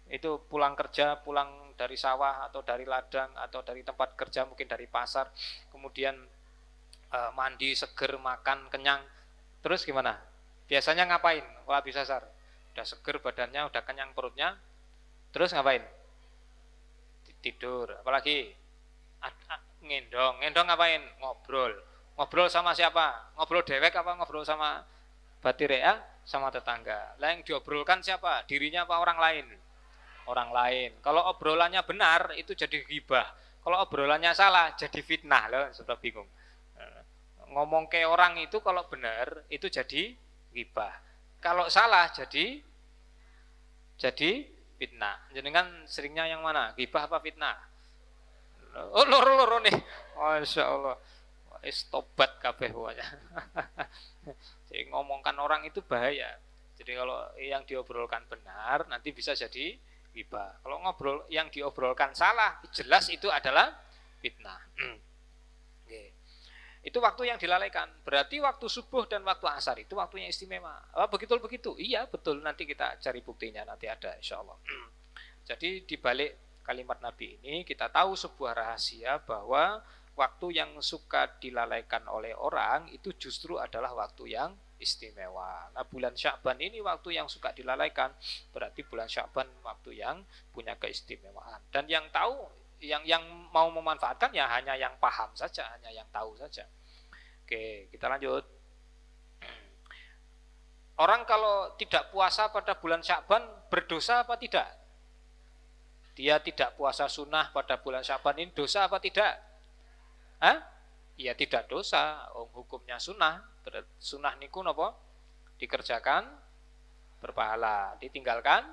Itu pulang kerja, pulang dari sawah atau dari ladang atau dari tempat kerja, mungkin dari pasar, kemudian mandi seger, makan kenyang, terus gimana? Biasanya ngapain kalau habis asar? Udah seger badannya, udah kenyang perutnya, terus ngapain? Tidur. Apalagi ngendong ngapain? Ngobrol sama siapa? Ngobrol dewek apa ngobrol sama batirea? Sama tetangga. Lah yang diobrolkan siapa? Dirinya apa orang lain? Orang lain. Kalau obrolannya benar itu jadi ghibah. Kalau obrolannya salah jadi fitnah. Loh, sudah bingung. Ngomong ke orang itu kalau benar itu jadi ghibah. Kalau salah jadi fitnah. Jenengan seringnya yang mana? Ghibah apa fitnah? Oh, loro nih. Masya Allah. Tobat kabeh pokoknya. Jadi ngomongkan orang itu bahaya. Jadi kalau yang diobrolkan benar nanti bisa jadi ghibah. Kalau ngobrol yang diobrolkan salah, jelas itu adalah fitnah. Oke. Itu waktu yang dilalaikan. Berarti waktu subuh dan waktu asar itu waktunya istimewa. Oh, begitu? Iya, betul. Nanti kita cari buktinya, nanti ada insyaallah. Jadi di balik kalimat Nabi ini kita tahu sebuah rahasia bahwa waktu yang suka dilalaikan oleh orang itu justru adalah waktu yang istimewa. Nah, bulan Sya'ban ini waktu yang suka dilalaikan, berarti bulan Sya'ban waktu yang punya keistimewaan. Dan yang tahu, yang mau memanfaatkan ya hanya yang paham saja, hanya yang tahu saja. Oke, kita lanjut. Orang kalau tidak puasa pada bulan Sya'ban berdosa apa tidak? Dia tidak puasa sunnah pada bulan Sya'ban ini dosa apa tidak? Ya tidak dosa. Hukumnya sunnah. Sunnah niku napa? Dikerjakan berpahala, ditinggalkan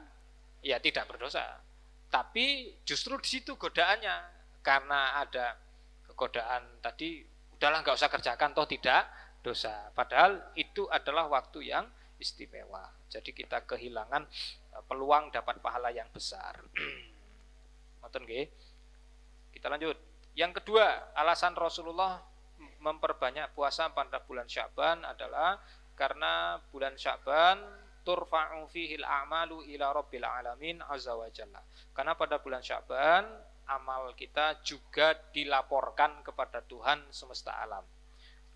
ya tidak berdosa. Tapi justru di situ godaannya, karena ada godaan tadi, udahlah nggak usah kerjakan toh tidak dosa. Padahal itu adalah waktu yang istimewa. Jadi kita kehilangan peluang dapat pahala yang besar. Ngoten nggih. Kita lanjut. Yang kedua, alasan Rasulullah memperbanyak puasa pada bulan Sya'ban adalah karena bulan Sya'ban turfa'u fihil a'malu ila rabbil alamin azza wa jalla. Karena pada bulan Sya'ban amal kita juga dilaporkan kepada Tuhan semesta alam.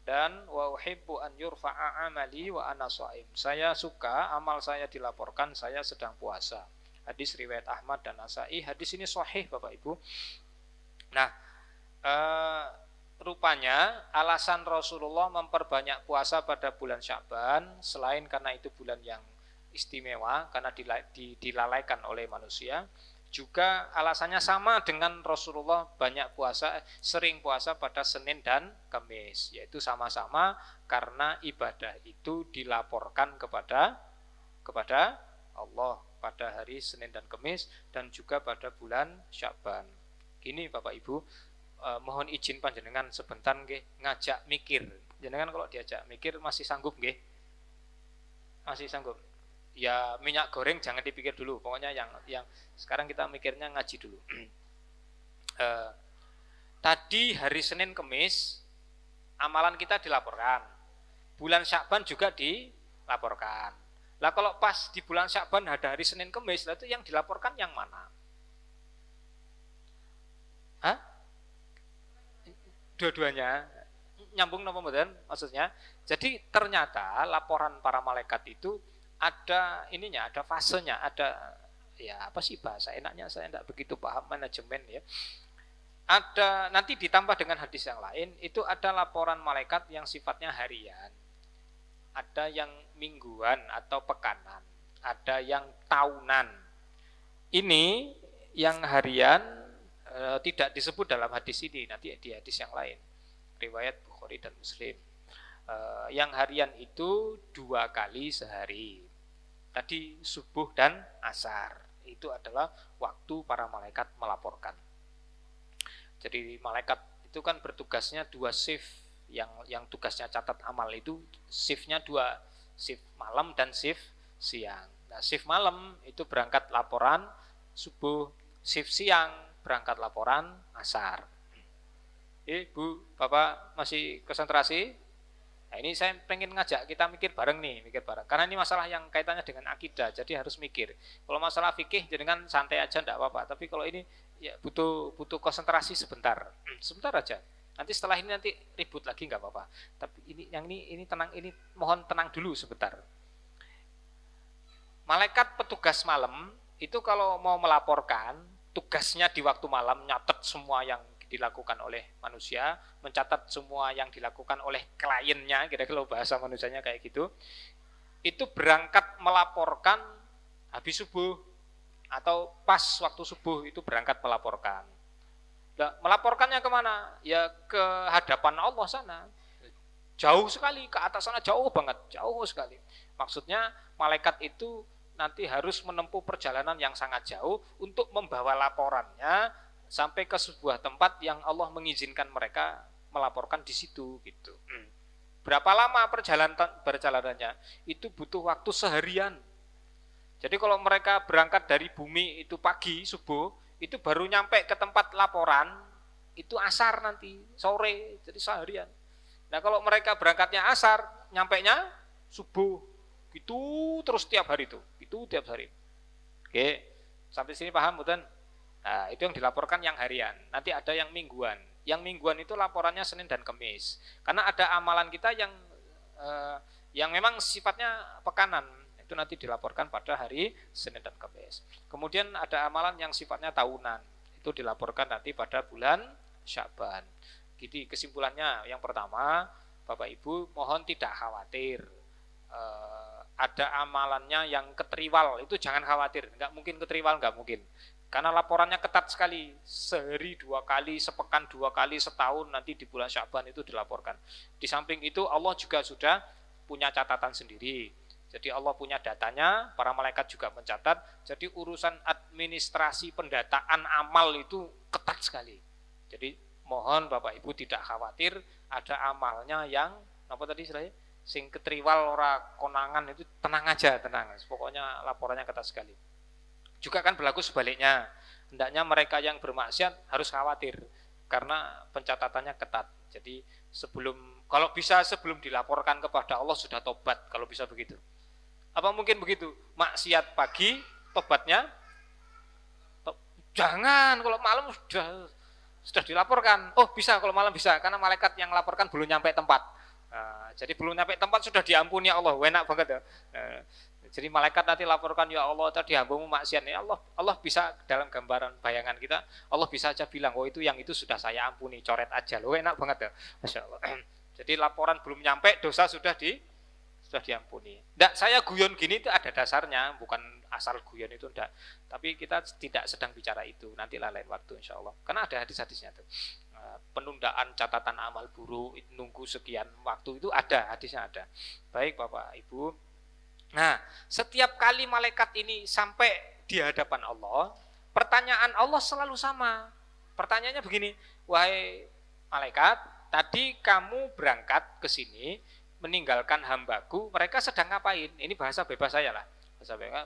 Dan wa uhibbu an yurfa'a amali wa ana shaim. Saya suka amal saya dilaporkan saya sedang puasa. Hadis riwayat Ahmad dan Nasa'i. Hadis ini sahih Bapak Ibu. Nah, rupanya alasan Rasulullah memperbanyak puasa pada bulan Sya'ban selain karena itu bulan yang istimewa karena dilalaikan oleh manusia, juga alasannya sama dengan Rasulullah banyak puasa, sering puasa pada Senin dan Kamis, yaitu sama-sama karena ibadah itu dilaporkan kepada Allah pada hari Senin dan Kamis dan juga pada bulan Sya'ban. Gini Bapak Ibu, mohon izin panjenengan sebentar nggih ngajak mikir. Jenengan kalau diajak mikir masih sanggup nggih? Masih sanggup. Ya minyak goreng jangan dipikir dulu. Pokoknya yang sekarang kita mikirnya ngaji dulu. Tadi hari Senin Kamis amalan kita dilaporkan. Bulan Sya'ban juga dilaporkan. Lah kalau pas di bulan Sya'ban ada hari Senin Kamis, itu yang dilaporkan yang mana? Dua-duanya nyambung napa mboten maksudnya. Jadi ternyata laporan para malaikat itu ada ininya, ada fasenya, ada ya apa sih bahasa enaknya, saya tidak begitu paham manajemen ya. Ada nanti ditambah dengan hadis yang lain itu ada laporan malaikat yang sifatnya harian, ada yang mingguan atau pekanan, ada yang tahunan. Ini yang harian tidak disebut dalam hadis ini, nanti di hadis yang lain riwayat Bukhari dan Muslim. Yang harian itu 2 kali sehari, tadi subuh dan asar, itu adalah waktu para malaikat melaporkan. Jadi malaikat itu kan bertugasnya 2 shift, yang tugasnya catat amal itu shiftnya 2, shift malam dan shift siang. Nah shift malam itu berangkat laporan subuh, shift siang berangkat laporan asar. Bu, Bapak masih konsentrasi? Nah ini saya pengen ngajak kita mikir bareng nih, karena ini masalah yang kaitannya dengan akidah, jadi harus mikir. Kalau masalah fikih jangan santai aja, enggak apa-apa. Tapi kalau ini ya butuh konsentrasi sebentar aja. Nanti setelah ini nanti ribut lagi nggak apa-apa. Tapi ini tenang, ini mohon tenang dulu sebentar. Malaikat petugas malam itu kalau mau melaporkan, tugasnya di waktu malam nyatet semua yang dilakukan oleh manusia, mencatat semua yang dilakukan oleh kliennya, kira-kira bahasa manusianya kayak gitu. Itu berangkat melaporkan habis subuh atau pas waktu subuh itu berangkat melaporkan. Nah, melaporkannya kemana? Ya ke hadapan Allah sana. Jauh sekali, ke atas sana jauh banget, jauh sekali. Maksudnya malaikat itu nanti harus menempuh perjalanan yang sangat jauh untuk membawa laporannya sampai ke sebuah tempat yang Allah mengizinkan mereka melaporkan di situ gitu. Berapa lama perjalanannya? Itu butuh waktu seharian. Jadi kalau mereka berangkat dari bumi itu pagi, subuh, itu baru nyampe ke tempat laporan, itu asar nanti, sore, jadi seharian. Nah kalau mereka berangkatnya asar, nyampenya subuh, gitu terus tiap hari itu tiap hari. Oke, sampai sini paham bukan? Nah itu yang dilaporkan yang harian, nanti ada yang mingguan. Yang mingguan itu laporannya Senin dan Kamis, karena ada amalan kita yang memang sifatnya pekanan, itu nanti dilaporkan pada hari Senin dan Kamis. Kemudian ada amalan yang sifatnya tahunan, itu dilaporkan nanti pada bulan Sya'ban. Jadi kesimpulannya yang pertama, Bapak Ibu mohon tidak khawatir. Ada amalannya yang keteriwal, itu jangan khawatir, nggak mungkin keteriwal, nggak mungkin. Karena laporannya ketat sekali, sehari 2 kali, sepekan 2 kali, setahun nanti di bulan Sya'ban itu dilaporkan. Di samping itu Allah juga sudah punya catatan sendiri. Jadi Allah punya datanya, para malaikat juga mencatat. Jadi urusan administrasi pendataan amal itu ketat sekali. Jadi mohon Bapak Ibu tidak khawatir, ada amalnya yang apa tadi istilahnya? Sing ketriwal ora konangan, itu tenang aja, tenang. Pokoknya laporannya ketat sekali. Juga kan berlaku sebaliknya. Hendaknya mereka yang bermaksiat harus khawatir karena pencatatannya ketat. Jadi kalau bisa sebelum dilaporkan kepada Allah sudah tobat, kalau bisa begitu. Apa mungkin begitu? Maksiat pagi, tobatnya jangan, kalau malam sudah dilaporkan. Oh bisa, kalau malam bisa, karena malaikat yang laporkan belum nyampe tempat. Jadi belum nyampe tempat sudah diampuni Allah, enak banget ya. Jadi malaikat nanti laporkan, ya Allah tadi hambamu maksiat. Ya Allah bisa dalam gambaran bayangan kita, Allah bisa aja bilang, oh itu sudah saya ampuni, coret aja loh, enak banget ya. Masya Allah. Jadi laporan belum nyampe, dosa sudah diampuni. Nggak, saya guyon gini itu ada dasarnya, bukan asal guyon itu enggak. Tapi kita tidak sedang bicara itu, nanti lain waktu insya Allah. Karena ada hadis-hadisnya tuh. Penundaan catatan amal buruk, nunggu sekian waktu itu ada, hadisnya ada. Baik Bapak Ibu. Nah, setiap kali malaikat ini sampai di hadapan Allah, pertanyaan Allah selalu sama. Pertanyaannya begini, wahai malaikat, tadi kamu berangkat ke sini, meninggalkan hambaku, mereka sedang ngapain? Ini bahasa bebas saya lah.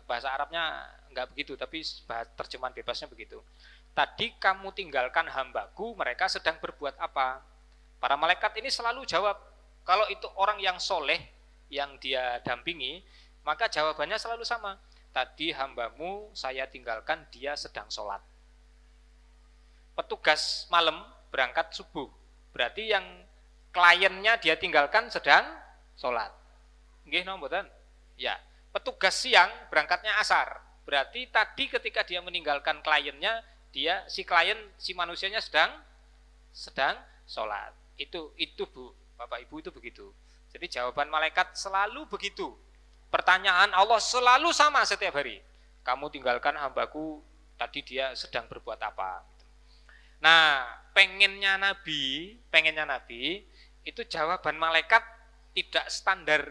Bahasa Arabnya enggak begitu, tapi terjemahan bebasnya begitu. Tadi kamu tinggalkan hambaku, mereka sedang berbuat apa? Para malaikat ini selalu jawab, kalau itu orang yang soleh, yang dia dampingi, maka jawabannya selalu sama. Tadi hambamu saya tinggalkan, dia sedang sholat. Petugas malam berangkat subuh, berarti yang kliennya dia tinggalkan sedang sholat. Nggih napa mboten? Ya. Petugas siang berangkatnya asar, berarti tadi ketika dia meninggalkan kliennya, si manusianya sedang sholat. Itu Bu, Bapak Ibu, itu begitu. Jadi jawaban malaikat selalu begitu. Pertanyaan Allah selalu sama setiap hari. Kamu tinggalkan hambaku, tadi dia sedang berbuat apa? Nah, pengennya Nabi itu jawaban malaikat tidak standar.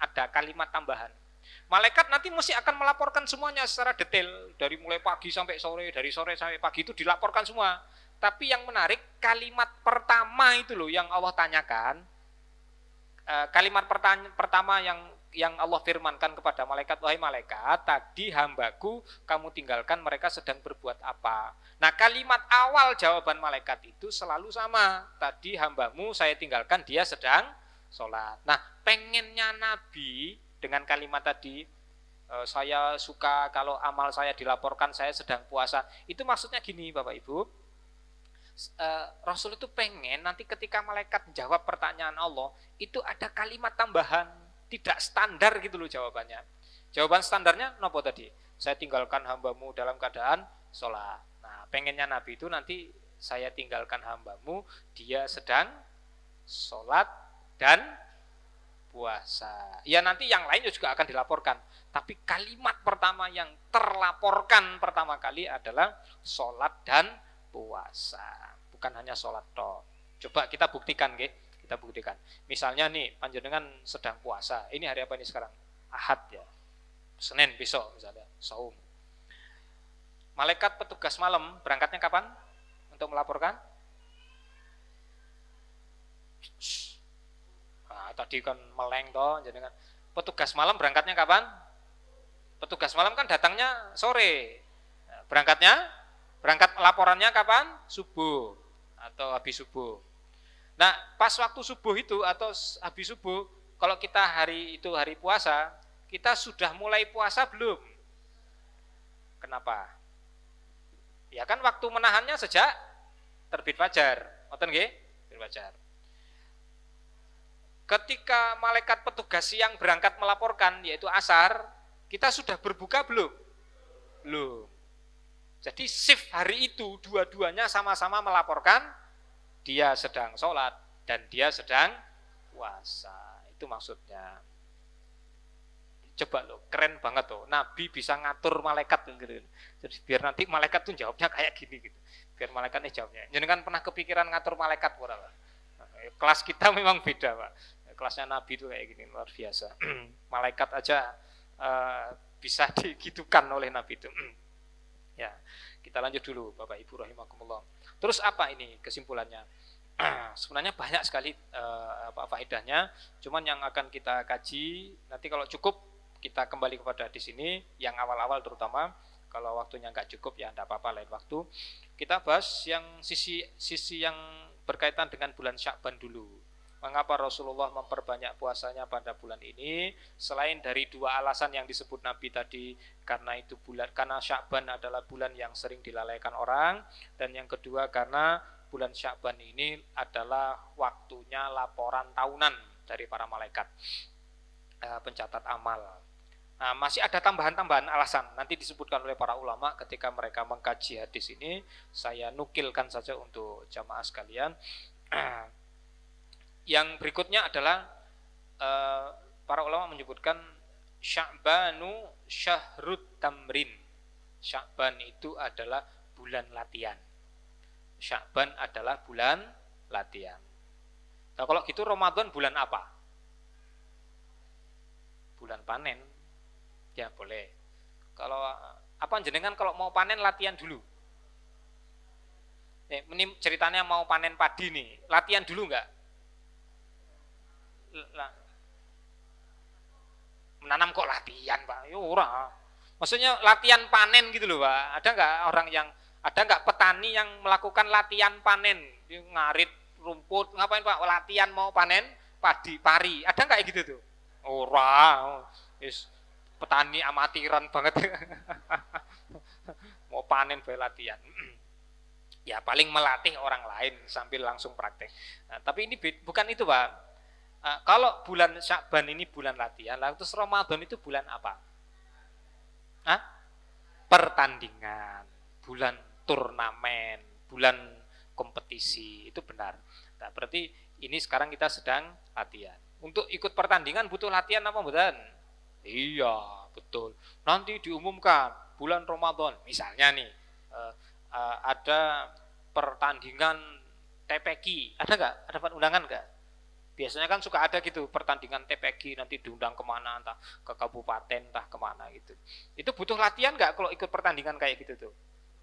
Ada kalimat tambahan. Malaikat nanti mesti akan melaporkan semuanya secara detail, dari mulai pagi sampai sore, dari sore sampai pagi itu dilaporkan semua. Tapi yang menarik, kalimat pertama itu loh yang Allah tanyakan. Kalimat pertama yang Allah firmankan kepada malaikat, wahai malaikat, tadi hambaku kamu tinggalkan, mereka sedang berbuat apa? Nah, kalimat awal jawaban malaikat itu selalu sama. Tadi hambamu saya tinggalkan, dia sedang sholat. Nah, pengennya Nabi dengan kalimat tadi, saya suka kalau amal saya dilaporkan saya sedang puasa. Itu maksudnya gini Bapak Ibu, Rasul itu pengen nanti ketika malaikat jawab pertanyaan Allah, itu ada kalimat tambahan, tidak standar gitu loh jawabannya. Jawaban standarnya nopo tadi? Saya tinggalkan hambamu dalam keadaan sholat. Nah, pengennya Nabi itu nanti saya tinggalkan hambamu, dia sedang sholat dan puasa. Ya nanti yang lainnya juga akan dilaporkan. Tapi kalimat pertama yang terlaporkan pertama kali adalah sholat dan puasa. Bukan hanya sholat toh. Coba kita buktikan, kita buktikan. Misalnya nih, panjenengan sedang puasa. Ini hari apa ini sekarang? Ahad ya. Senin besok misalnya, saum. Malaikat petugas malam berangkatnya kapan untuk melaporkan? Nah, tadi kan meleng toh, jenengan. Petugas malam berangkatnya kapan? Petugas malam kan datangnya sore. Berangkat laporannya kapan? Subuh atau habis subuh. Nah, pas waktu subuh itu atau habis subuh, kalau kita hari itu hari puasa, kita sudah mulai puasa belum? Kenapa? Ya kan waktu menahannya sejak terbit fajar. Ngoten nggih? Terbit fajar. Ketika malaikat petugas yang berangkat melaporkan yaitu asar, kita sudah berbuka belum? Belum. Jadi shift hari itu dua-duanya sama-sama melaporkan dia sedang sholat dan dia sedang puasa. Itu maksudnya. Coba loh, keren banget tuh. Nabi bisa ngatur malaikat gitu. Jadi biar nanti malaikat tuh jawabnya kayak gini gitu. Biar malaikatnya jawabnya. Jadi kan pernah kepikiran ngatur malaikat Pak? Kelas kita memang beda, Pak. Kelasnya Nabi itu kayak gini, luar biasa. Malaikat aja bisa digitukan oleh Nabi itu. Ya, kita lanjut dulu Bapak Ibu rahimakumullah. Terus apa ini kesimpulannya? Sebenarnya banyak sekali faedahnya. Cuman yang akan kita kaji nanti kalau cukup kita kembali kepada di sini yang awal-awal terutama. Kalau waktunya nggak cukup ya enggak apa-apa lain waktu. Kita bahas yang sisi yang berkaitan dengan bulan Sya'ban dulu. Mengapa Rasulullah memperbanyak puasanya pada bulan ini? Selain dari dua alasan yang disebut Nabi tadi, karena Sya'ban adalah bulan yang sering dilalaikan orang, dan yang kedua karena bulan Sya'ban ini adalah waktunya laporan tahunan dari para malaikat pencatat amal. Nah, masih ada tambahan-tambahan alasan nanti disebutkan oleh para ulama ketika mereka mengkaji hadis ini. Saya nukilkan saja untuk jamaah sekalian. Yang berikutnya adalah para ulama menyebutkan Sya'banu syahrut tamrin. Sya'ban itu adalah bulan latihan. Sya'ban adalah bulan latihan. Nah, kalau gitu Ramadan bulan apa? Bulan panen. Ya boleh. Kalau apa jenengan kalau mau panen latihan dulu. Ini ceritanya mau panen padi nih, latihan dulu enggak? Menanam kok latihan, Pak? Ya ora. Maksudnya latihan panen gitu loh, Pak. Ada enggak petani yang melakukan latihan panen? Dia ngarit rumput, ngapain Pak? Latihan mau panen pari. Ada enggak gitu tuh? Ora. Petani amatiran banget. Mau panen bae latihan. Ya paling melatih orang lain sambil langsung praktek. Nah, tapi ini bukan itu, Pak. Kalau bulan Sya'ban ini bulan latihan, lalu terus Ramadan itu bulan apa? Pertandingan, bulan turnamen, bulan kompetisi, itu benar. Nah, berarti ini sekarang kita sedang latihan. Untuk ikut pertandingan butuh latihan apa bukan? Iya, betul. Nanti diumumkan bulan Ramadan, misalnya nih ada pertandingan TPQ, ada nggak? Ada undangan nggak? Biasanya kan suka ada gitu pertandingan TPQ, nanti diundang kemana, entah ke kabupaten, entah kemana gitu. Itu butuh latihan nggak kalau ikut pertandingan kayak gitu tuh?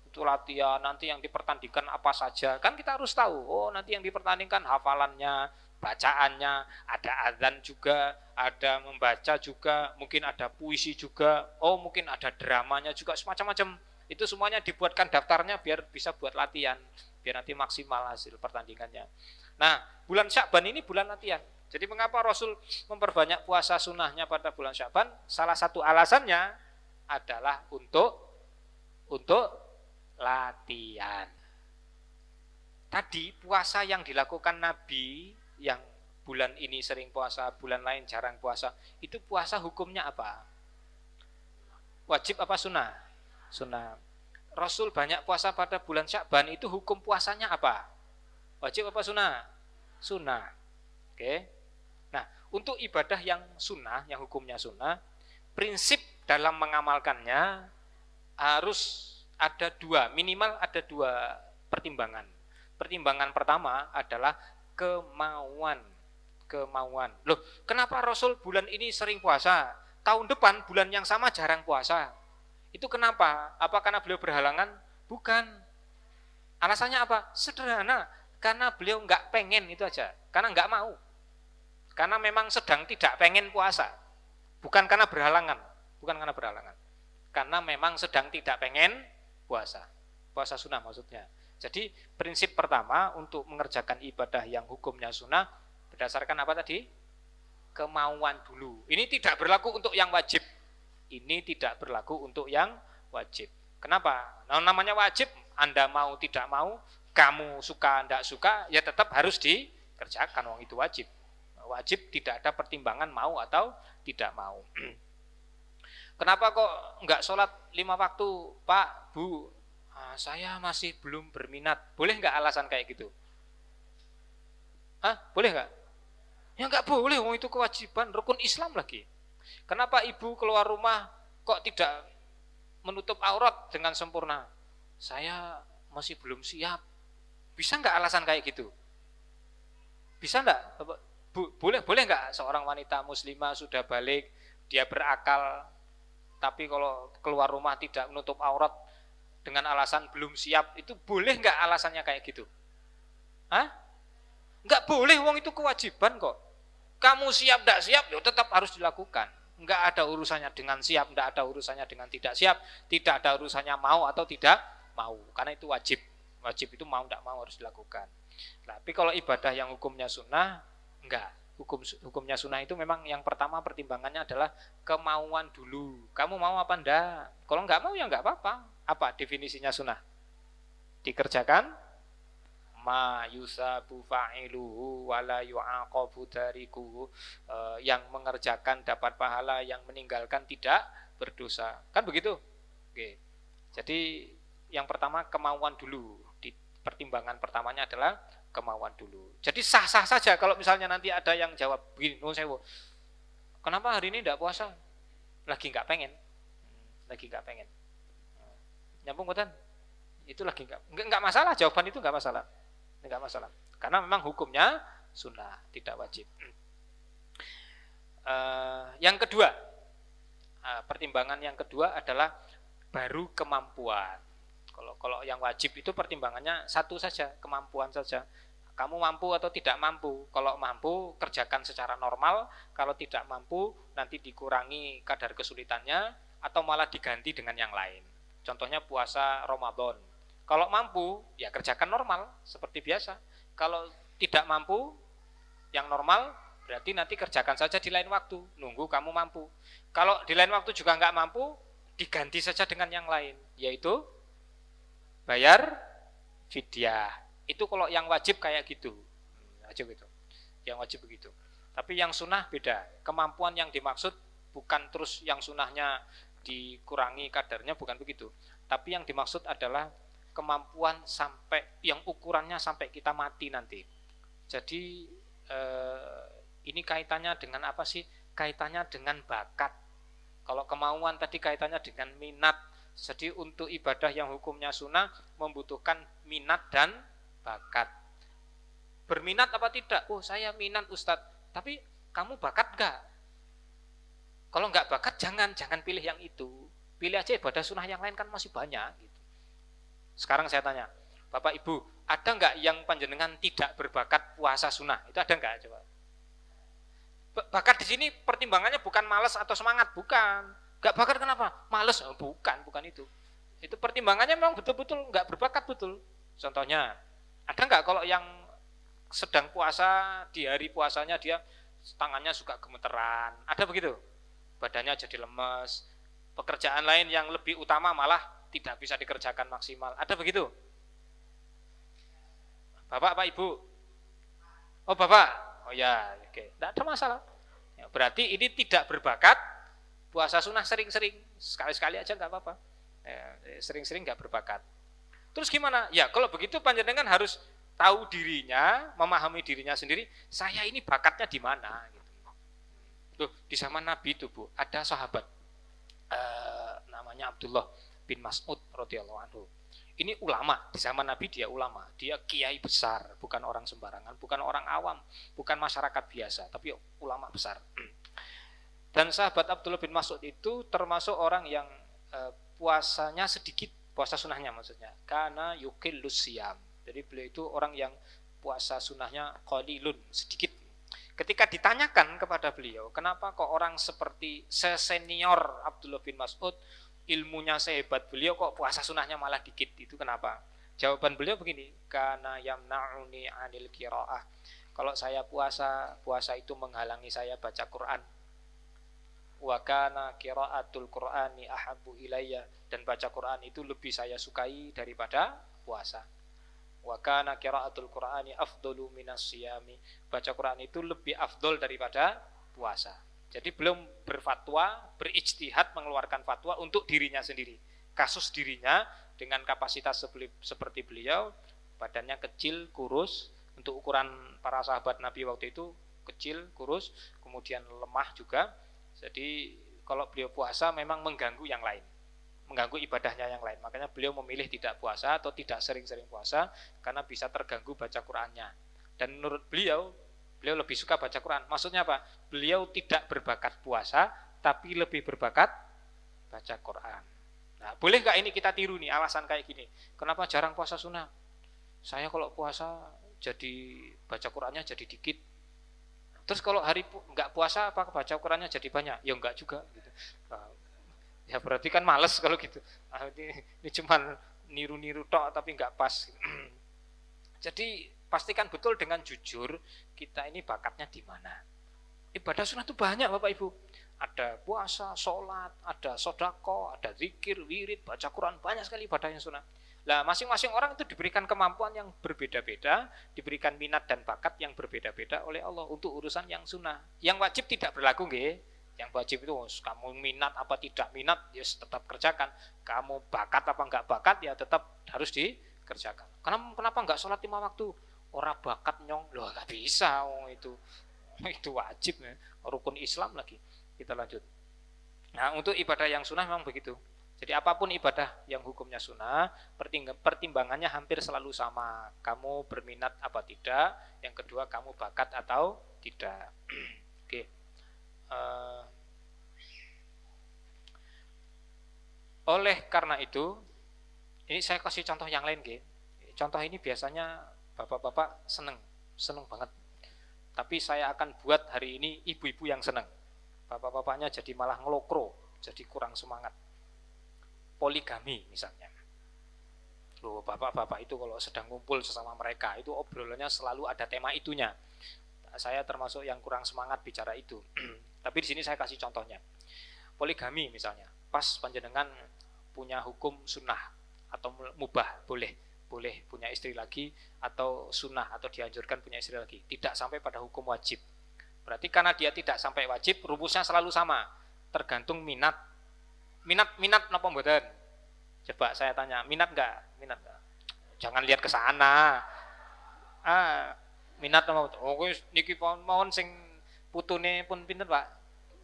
Butuh latihan. Nanti yang dipertandingkan apa saja? Kan kita harus tahu. Oh, nanti yang dipertandingkan hafalannya, bacaannya, ada azan juga, ada membaca juga, mungkin ada puisi juga, oh mungkin ada dramanya juga, semacam-macam. Itu semuanya dibuatkan daftarnya biar bisa buat latihan, biar nanti maksimal hasil pertandingannya. Nah, bulan Sya'ban ini bulan latihan. Jadi mengapa Rasul memperbanyak puasa sunnahnya pada bulan Sya'ban? Salah satu alasannya adalah untuk latihan. tadi puasa yang dilakukan Nabi, yang bulan ini sering puasa, bulan lain jarang puasa, itu puasa hukumnya apa? Wajib apa sunnah? Sunnah. Rasul banyak puasa pada bulan Sya'ban, itu hukum puasanya apa? Wajib apa sunnah? Sunnah. Oke. Nah, untuk ibadah yang sunnah, yang hukumnya sunnah, prinsip dalam mengamalkannya harus ada dua, minimal ada dua pertimbangan. Pertimbangan pertama adalah kemauan. Loh, kenapa Rasul bulan ini sering puasa? Tahun depan bulan yang sama jarang puasa. Itu kenapa? Apa karena beliau berhalangan? Bukan. Alasannya apa? Sederhana. Karena beliau nggak pengen, itu aja. Karena nggak mau. Karena memang sedang tidak pengen puasa. Bukan karena berhalangan. Karena memang sedang tidak pengen puasa. Puasa sunnah maksudnya. Jadi prinsip pertama untuk mengerjakan ibadah yang hukumnya sunnah berdasarkan apa tadi? Kemauan dulu. Ini tidak berlaku untuk yang wajib. Kenapa? Nah, namanya wajib, Anda mau tidak mau, kamu suka tidak suka, ya tetap harus dikerjakan. Wong itu wajib. Wajib tidak ada pertimbangan mau atau tidak mau. Kenapa kok enggak sholat 5 waktu, Pak, Bu? Saya masih belum berminat. Boleh enggak alasan kayak gitu? Boleh enggak? Ya enggak boleh, wong itu kewajiban, rukun Islam lagi. Kenapa ibu keluar rumah kok tidak menutup aurat dengan sempurna? Saya masih belum siap. Bisa enggak alasan kayak gitu? Bisa enggak? Boleh enggak seorang wanita muslimah sudah balik, dia berakal, tapi kalau keluar rumah tidak menutup aurat dengan alasan belum siap, itu boleh enggak alasannya kayak gitu? Enggak boleh, wong itu kewajiban kok. Kamu siap tidak siap, ya tetap harus dilakukan. Enggak ada urusannya dengan siap, enggak ada urusannya dengan tidak siap, tidak ada urusannya mau atau tidak mau, karena itu wajib. Wajib itu mau tidak mau harus dilakukan. Tapi kalau ibadah yang hukumnya sunnah, enggak. Hukumnya sunnah itu memang yang pertama pertimbangannya adalah kemauan dulu. Kamu mau apa enggak? Kalau enggak mau ya enggak apa-apa. Apa definisinya sunnah? Dikerjakan ma yusabu fa'iluhu wala yu'aqabu tariku, yang mengerjakan dapat pahala, yang meninggalkan tidak berdosa. Kan begitu? Oke. Jadi yang pertama kemauan dulu. Di pertimbangan pertamanya adalah kemauan dulu. Jadi sah-sah saja kalau misalnya nanti ada yang jawab begini, "Nuwun sewu. Kenapa hari ini enggak puasa?" Lagi enggak pengen. Nyambung mboten? Itu lagi enggak masalah, jawaban itu enggak masalah. Karena memang hukumnya sunnah, tidak wajib. Yang kedua, pertimbangan yang kedua adalah baru kemampuan. Kalau yang wajib itu pertimbangannya satu saja, kemampuan saja. Kamu mampu atau tidak mampu. Kalau mampu, kerjakan secara normal. Kalau tidak mampu, nanti dikurangi kadar kesulitannya atau malah diganti dengan yang lain. Contohnya puasa Ramadan. Kalau mampu, ya kerjakan normal seperti biasa. Kalau tidak mampu, yang normal berarti nanti kerjakan saja di lain waktu, nunggu kamu mampu. Kalau di lain waktu juga nggak mampu, diganti saja dengan yang lain, yaitu bayar fidyah. Itu kalau yang wajib kayak gitu. Yang wajib begitu. Tapi yang sunnah beda. Kemampuan yang dimaksud bukan terus yang sunnahnya dikurangi kadarnya, bukan begitu. Tapi yang dimaksud adalah kemampuan sampai yang ukurannya sampai kita mati nanti. Jadi ini kaitannya dengan apa sih? Kaitannya dengan bakat. Kalau kemauan tadi kaitannya dengan minat. Jadi untuk ibadah yang hukumnya sunnah membutuhkan minat dan bakat. Berminat apa tidak? Oh, saya minat Ustadz. Tapi kamu bakat enggak? Kalau enggak bakat jangan pilih yang itu. Pilih aja ibadah sunnah yang lain, kan masih banyak gitu. Sekarang saya tanya, Bapak Ibu, ada enggak yang panjenengan tidak berbakat puasa sunnah? Itu ada enggak? Coba. Bakat di sini pertimbangannya bukan malas atau semangat, bukan. Enggak bakat kenapa? Malas, bukan itu. Itu pertimbangannya memang betul-betul enggak berbakat betul. Contohnya, ada enggak kalau yang sedang puasa, di hari puasanya dia tangannya suka gemeteran, ada begitu? Badannya jadi lemes, pekerjaan lain yang lebih utama malah tidak bisa dikerjakan maksimal. Ada begitu? Bapak apa ibu? Oh bapak. Oh ya, oke. Tidak ada masalah. Ya, berarti ini tidak berbakat puasa sunnah sering-sering. Sekali-sekali aja nggak apa-apa. Ya, sering-sering nggak berbakat. Terus gimana? Ya kalau begitu panjenengan harus tahu dirinya, memahami dirinya sendiri. Saya ini bakatnya di mana? Gitu. Loh, di zaman Nabi itu Bu, ada sahabat namanya Abdullah bin Mas'ud radhiyallahu anhu. Ini ulama, di zaman Nabi dia ulama, dia kiai besar, bukan orang sembarangan, bukan orang awam, bukan masyarakat biasa, tapi ulama besar. Dan sahabat Abdullah bin Mas'ud itu termasuk orang yang puasanya sedikit, puasa sunnahnya maksudnya, karena yukillus siyam. Jadi beliau itu orang yang puasa sunnahnya qalilun, sedikit. Ketika ditanyakan kepada beliau, kenapa kok orang seperti senior Abdullah bin Mas'ud, ilmunya sehebat beliau kok puasa sunnahnya malah dikit, itu kenapa? Jawaban beliau begini, karena yamna'uni 'anil qiraah. Kalau saya puasa itu menghalangi saya baca Quran. Wa kana qiraatul Qur'ani ahabbu ilayya, dan baca Quran itu lebih saya sukai daripada puasa. Wa kana qiraatul Qur'ani afdalu minas siyami, baca Quran itu lebih afdol daripada puasa. Jadi belum berfatwa, berijtihad mengeluarkan fatwa untuk dirinya sendiri. Kasus dirinya dengan kapasitas seperti beliau, badannya kecil, kurus, untuk ukuran para sahabat Nabi waktu itu kecil, kurus, kemudian lemah juga. Jadi kalau beliau puasa memang mengganggu yang lain, mengganggu ibadahnya yang lain. Makanya beliau memilih tidak puasa atau tidak sering-sering puasa karena bisa terganggu baca Qur'annya. Dan menurut beliau lebih suka baca Quran. Maksudnya apa? Beliau tidak berbakat puasa, tapi lebih berbakat baca Quran. Nah, boleh nggak ini kita tiru nih alasan kayak gini? Kenapa jarang puasa sunnah? Saya kalau puasa jadi baca Qurannya jadi dikit. Terus kalau hari nggak puasa apa baca Qurannya jadi banyak? Ya enggak juga. Gitu. Nah, ya berarti kan males kalau gitu. Nah, ini cuma niru-niru tok tapi nggak pas. Jadi pastikan betul dengan jujur kita ini bakatnya di mana. Ibadah sunnah itu banyak Bapak Ibu. Ada puasa, sholat, ada sodako, ada zikir, wirid, baca Quran, banyak sekali ibadah yang sunnah. Nah, masing-masing orang itu diberikan kemampuan yang berbeda-beda, diberikan minat dan bakat yang berbeda-beda oleh Allah untuk urusan yang sunnah. Yang wajib tidak berlaku, nggih. Yang wajib itu kamu minat apa tidak minat, ya tetap kerjakan. Kamu bakat apa enggak bakat, ya tetap harus dikerjakan. Kenapa enggak sholat 5 waktu? Orang bakat nyong, loh nggak bisa, itu wajib ya, rukun Islam lagi. Kita lanjut. Nah untuk ibadah yang sunnah memang begitu. Jadi apapun ibadah yang hukumnya sunnah, pertimbangannya hampir selalu sama. Kamu berminat apa tidak? Yang kedua kamu bakat atau tidak. Oke. Oleh karena itu, ini saya kasih contoh yang lain, Ge. Contoh ini biasanya bapak-bapak seneng banget. Tapi saya akan buat hari ini ibu-ibu yang seneng. Bapak-bapaknya jadi malah ngelokro, jadi kurang semangat. Poligami misalnya. Loh, bapak-bapak itu kalau sedang ngumpul sesama mereka, itu obrolannya selalu ada tema itunya. Saya termasuk yang kurang semangat bicara itu. Tapi di sini saya kasih contohnya. Poligami misalnya, pas panjenengan punya hukum sunnah atau mubah, boleh punya istri lagi, atau sunnah atau dianjurkan punya istri lagi, tidak sampai pada hukum wajib. Berarti karena dia tidak sampai wajib, rumusnya selalu sama, tergantung minat napa mboten? Coba saya tanya, minat enggak? Jangan lihat ke sana. Minat napa? Oh niki mohon sing putune pun pinten Pak?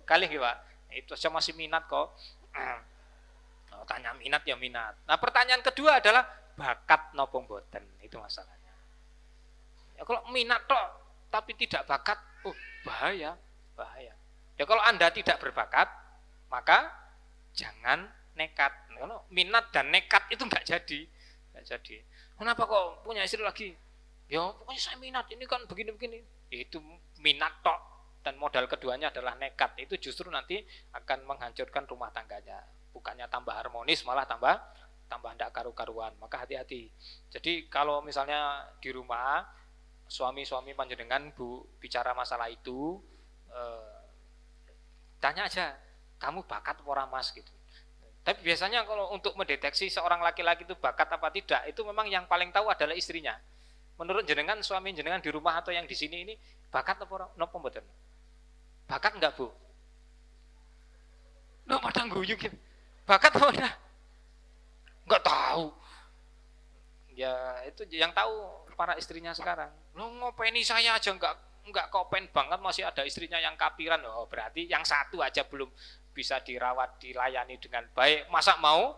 Kalih nggih Pak. Itu saya masih minat kok. Tanya minat ya minat. Nah pertanyaan kedua adalah bakat napa mboten, itu masalahnya. Ya kalau minat tok tapi tidak bakat, bahaya. Ya kalau Anda tidak berbakat, maka jangan nekat. Kalau minat dan nekat itu enggak jadi. Kenapa kok punya istri lagi? Ya pokoknya saya minat, ini kan begini-begini. Itu minat tok dan modal keduanya adalah nekat. Itu justru nanti akan menghancurkan rumah tangganya. Bukannya tambah harmonis, malah tambah tidak karu-karuan. Maka hati-hati. Jadi kalau misalnya di rumah suami-suami panjenengan Bu bicara masalah itu, tanya aja, kamu bakat apa Mas gitu. Tapi biasanya kalau untuk mendeteksi seorang laki-laki itu bakat apa tidak, itu memang yang paling tahu adalah istrinya. Menurut jenengan suami jenengan di rumah atau yang di sini ini bakat apa napa mboten? Bakat enggak, Bu? Loh, pada guyu gitu. Bakat apa enggak? Enggak tahu. Ya, itu yang tahu para istrinya sekarang. Lo ngopeni saya aja enggak kopen banget, masih ada istrinya yang kapiran. Oh, berarti yang satu aja belum bisa dirawat, dilayani dengan baik. Masa mau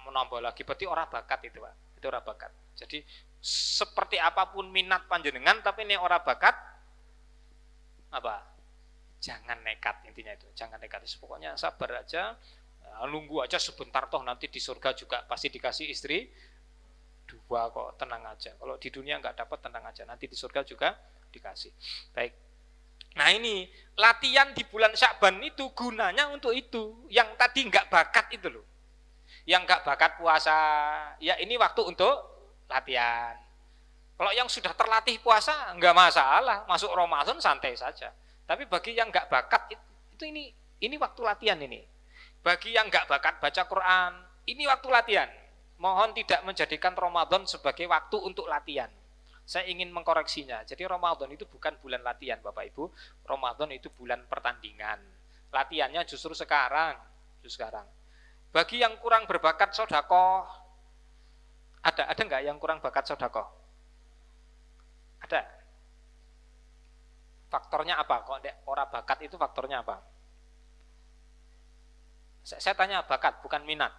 menambah lagi? Berarti orang bakat itu, Pak. Itu orang bakat. Jadi seperti apapun minat panjenengan, tapi ini orang bakat apa? Jangan nekat, intinya itu. Jangan nekat. Pokoknya sabar aja, nunggu aja sebentar, toh nanti di surga juga pasti dikasih istri 2 kok, tenang aja. Kalau di dunia nggak dapat, tenang aja, nanti di surga juga dikasih. Baik. Nah, ini latihan di bulan Sya'ban itu gunanya untuk itu. Yang tadi nggak bakat itu loh. Yang nggak bakat puasa, ya ini waktu untuk latihan. Kalau yang sudah terlatih puasa nggak masalah, masuk Ramadan santai saja. Tapi bagi yang nggak bakat itu ini waktu latihan ini. Bagi yang nggak bakat baca Quran, ini waktu latihan. Mohon tidak menjadikan Ramadan sebagai waktu untuk latihan. Saya ingin mengkoreksinya. Jadi Ramadan itu bukan bulan latihan, Bapak Ibu. Ramadan itu bulan pertandingan. Latihannya justru sekarang. Bagi yang kurang berbakat sedekah, ada nggak yang kurang bakat sedekah? Ada. Faktornya apa? Kok orang bakat itu faktornya apa? Saya tanya bakat, bukan minat.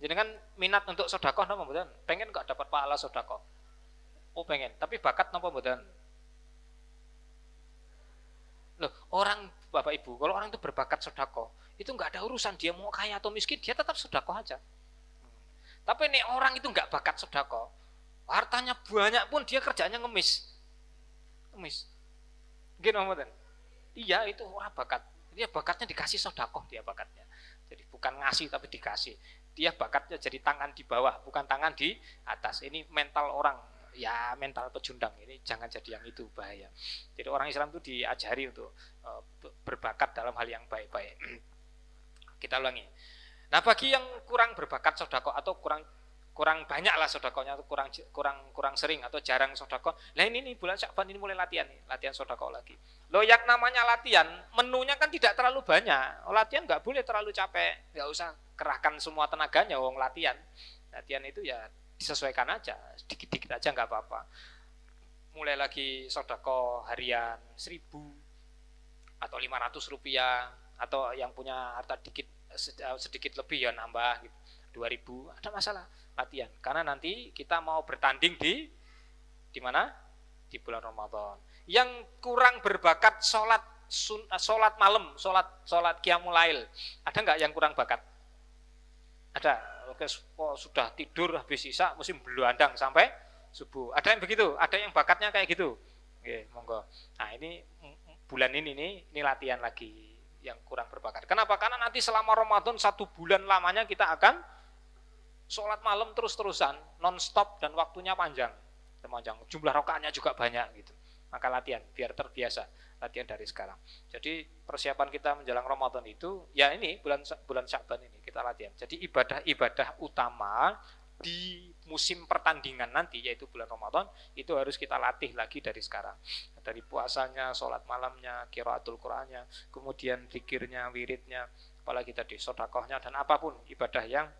Jadi kan minat untuk sedekah napa mboten? Pengen nggak dapat pahala sedekah? Oh pengen, tapi bakat napa mboten? Loh, orang Bapak Ibu, kalau orang itu berbakat sedekah, itu nggak ada urusan dia mau kaya atau miskin, dia tetap sedekah aja. Tapi nih orang itu nggak bakat sedekah, hartanya banyak pun dia kerjanya ngemis. Gini mboten? Iya, itu orang bakat. Dia bakatnya dikasih sedekah, dia bakatnya. Jadi bukan ngasih tapi dikasih. Dia bakatnya jadi tangan di bawah, bukan tangan di atas. Ini mental orang, ya mental pecundang. Ini jangan jadi yang itu, bahaya. Jadi orang Islam itu diajari untuk berbakat dalam hal yang baik-baik. Kita ulangi. Nah, bagi yang kurang berbakat sedekah atau kurang banyak lah sedekahnya, atau kurang sering atau jarang sedekah. Nah ini bulan Sya'ban ini mulai latihan sedekah lagi. Loh, yang namanya latihan, menunya kan tidak terlalu banyak. Latihan nggak boleh terlalu capek, nggak usah kerahkan semua tenaganya wong latihan. Latihan itu ya disesuaikan aja, sedikit-sedikit aja nggak apa-apa. Mulai lagi sedekah harian 1.000 atau 500 rupiah, atau yang punya harta sedikit lebih ya nambah gitu. 2.000, ada masalah latihan. Karena nanti kita mau bertanding di mana? Di bulan Ramadan. Yang kurang berbakat sholat malam, sholat qiyamul lail. Ada nggak yang kurang bakat? Ada. Oke, sudah tidur habis isya mesti beluandang sampai subuh. Ada yang begitu, ada yang bakatnya kayak gitu. Oke, monggo. Nah, ini bulan ini latihan lagi yang kurang berbakat. Kenapa? Karena nanti selama Ramadan 1 bulan lamanya kita akan sholat malam terus-terusan, non-stop, dan waktunya panjang. Jumlah rakaatnya juga banyak gitu. Maka latihan, biar terbiasa. Latihan dari sekarang. Jadi persiapan kita menjelang Ramadan itu, ya ini bulan Sya'ban ini kita latihan. Jadi ibadah utama di musim pertandingan nanti, yaitu bulan Ramadan, itu harus kita latih lagi dari sekarang. Dari puasanya, sholat malamnya, qiraatul Qur'annya, kemudian zikirnya, wiridnya, apalagi tadi sedekahnya, dan apapun ibadah yang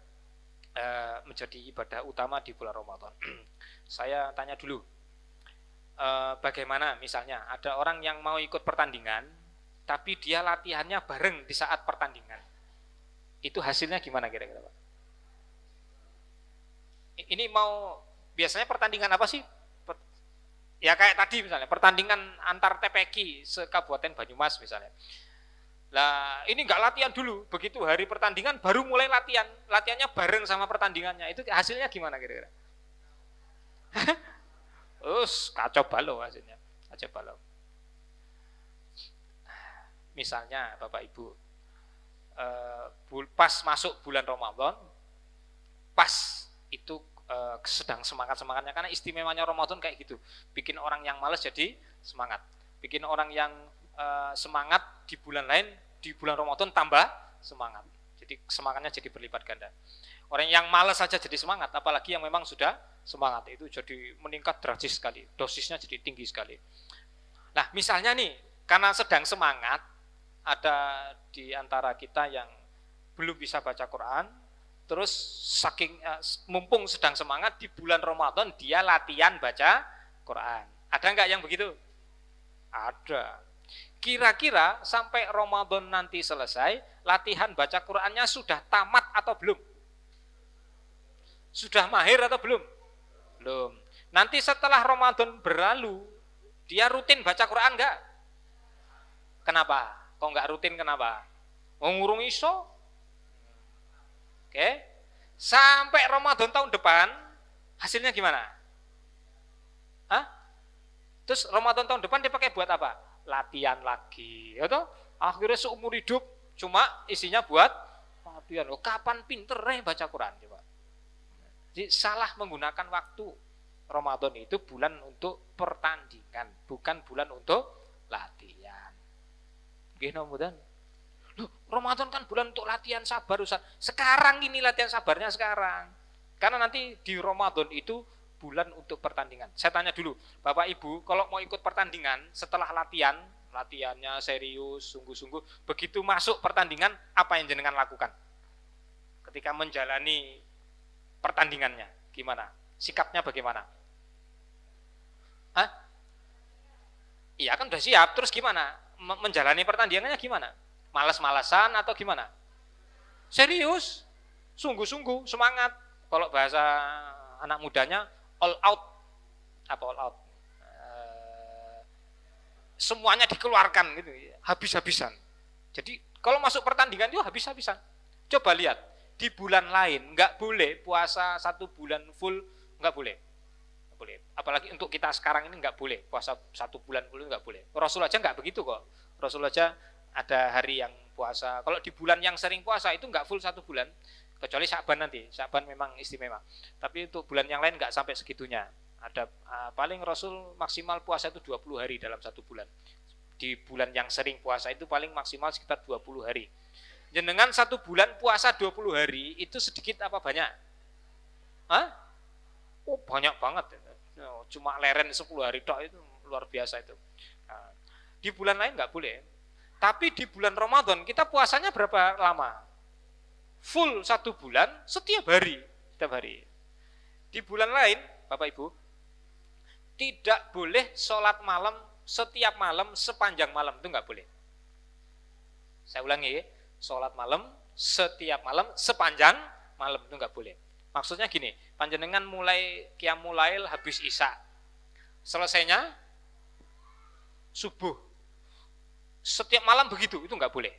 menjadi ibadah utama di bulan Ramadan. Saya tanya dulu, bagaimana misalnya ada orang yang mau ikut pertandingan, tapi dia latihannya bareng di saat pertandingan, itu hasilnya gimana kira-kira Pak? Ini mau biasanya pertandingan apa sih? Ya kayak tadi misalnya pertandingan antar TPQ se-Kabupaten Banyumas misalnya. Lah ini nggak latihan dulu, begitu hari pertandingan baru mulai latihannya bareng sama pertandingannya, itu hasilnya gimana kira-kira? Kacau balau hasilnya, kacau balau. Misalnya Bapak Ibu, pas masuk bulan Ramadan, pas itu sedang semangatnya, karena istimewanya Ramadan kayak gitu, bikin orang yang malas jadi semangat, bikin orang yang semangat di bulan lain, di bulan Ramadan tambah semangat. Jadi semangatnya jadi berlipat ganda. Orang yang malas saja jadi semangat, apalagi yang memang sudah semangat itu jadi meningkat drastis sekali, dosisnya jadi tinggi sekali. Nah, misalnya nih, karena sedang semangat, ada di antara kita yang belum bisa baca Quran, terus saking mumpung sedang semangat di bulan Ramadan dia latihan baca Quran. Ada enggak yang begitu? Ada. Kira-kira sampai Ramadan nanti selesai, latihan baca Qurannya sudah tamat atau belum? Sudah mahir atau belum? Belum. Nanti setelah Ramadan berlalu, dia rutin baca Quran enggak? Kenapa? Kok enggak rutin kenapa? Ngurung iso? Oke. Sampai Ramadan tahun depan, hasilnya gimana? Hah? Terus Ramadan tahun depan dia pakai buat apa? Latihan lagi. Ya toh? Akhirnya seumur hidup cuma isinya buat latihan. Oh, kapan pinter baca Quran coba? Jadi salah menggunakan waktu. Ramadan itu bulan untuk pertandingan, bukan bulan untuk latihan. Nggih mudah. Loh, Ramadan kan bulan untuk latihan sabar, Ustaz. Sekarang ini latihan sabarnya sekarang. Karena nanti di Ramadan itu bulan untuk pertandingan. Saya tanya dulu, Bapak Ibu, kalau mau ikut pertandingan setelah latihannya serius, sungguh-sungguh, begitu masuk pertandingan, apa yang jenengan lakukan? Ketika menjalani pertandingannya, gimana? Sikapnya bagaimana? Hah? Iya kan udah siap, terus gimana? Menjalani pertandingannya gimana? Malas-malasan atau gimana? Serius, sungguh-sungguh, semangat. Kalau bahasa anak mudanya, all out. Apa all out? Semuanya dikeluarkan gitu, habis-habisan. Jadi kalau masuk pertandingan itu habis-habisan. Coba lihat, di bulan lain nggak boleh puasa 1 bulan full, nggak boleh. Boleh. Apalagi untuk kita sekarang ini nggak boleh puasa 1 bulan full, nggak boleh. Rasul aja nggak begitu kok. Rasul aja ada hari yang puasa. Kalau di bulan yang sering puasa itu nggak full 1 bulan, kecuali Sya'ban nanti. Sya'ban memang istimewa. Tapi untuk bulan yang lain nggak sampai segitunya. Ada paling Rasul maksimal puasa itu 20 hari dalam 1 bulan. Di bulan yang sering puasa itu paling maksimal sekitar 20 hari. Jenengan 1 bulan puasa 20 hari itu sedikit apa banyak? Hah? Oh banyak banget. Cuma leren 10 hari tok itu luar biasa itu. Nah, di bulan lain nggak boleh. Tapi di bulan Ramadan kita puasanya berapa lama? Full 1 bulan setiap hari. Setiap hari. Di bulan lain, Bapak Ibu, tidak boleh sholat malam setiap malam sepanjang malam, itu nggak boleh. Saya ulangi, sholat malam setiap malam sepanjang malam, itu nggak boleh. Maksudnya gini, panjenengan mulai qiyamul lail habis isya, selesainya subuh. Setiap malam begitu, itu nggak boleh.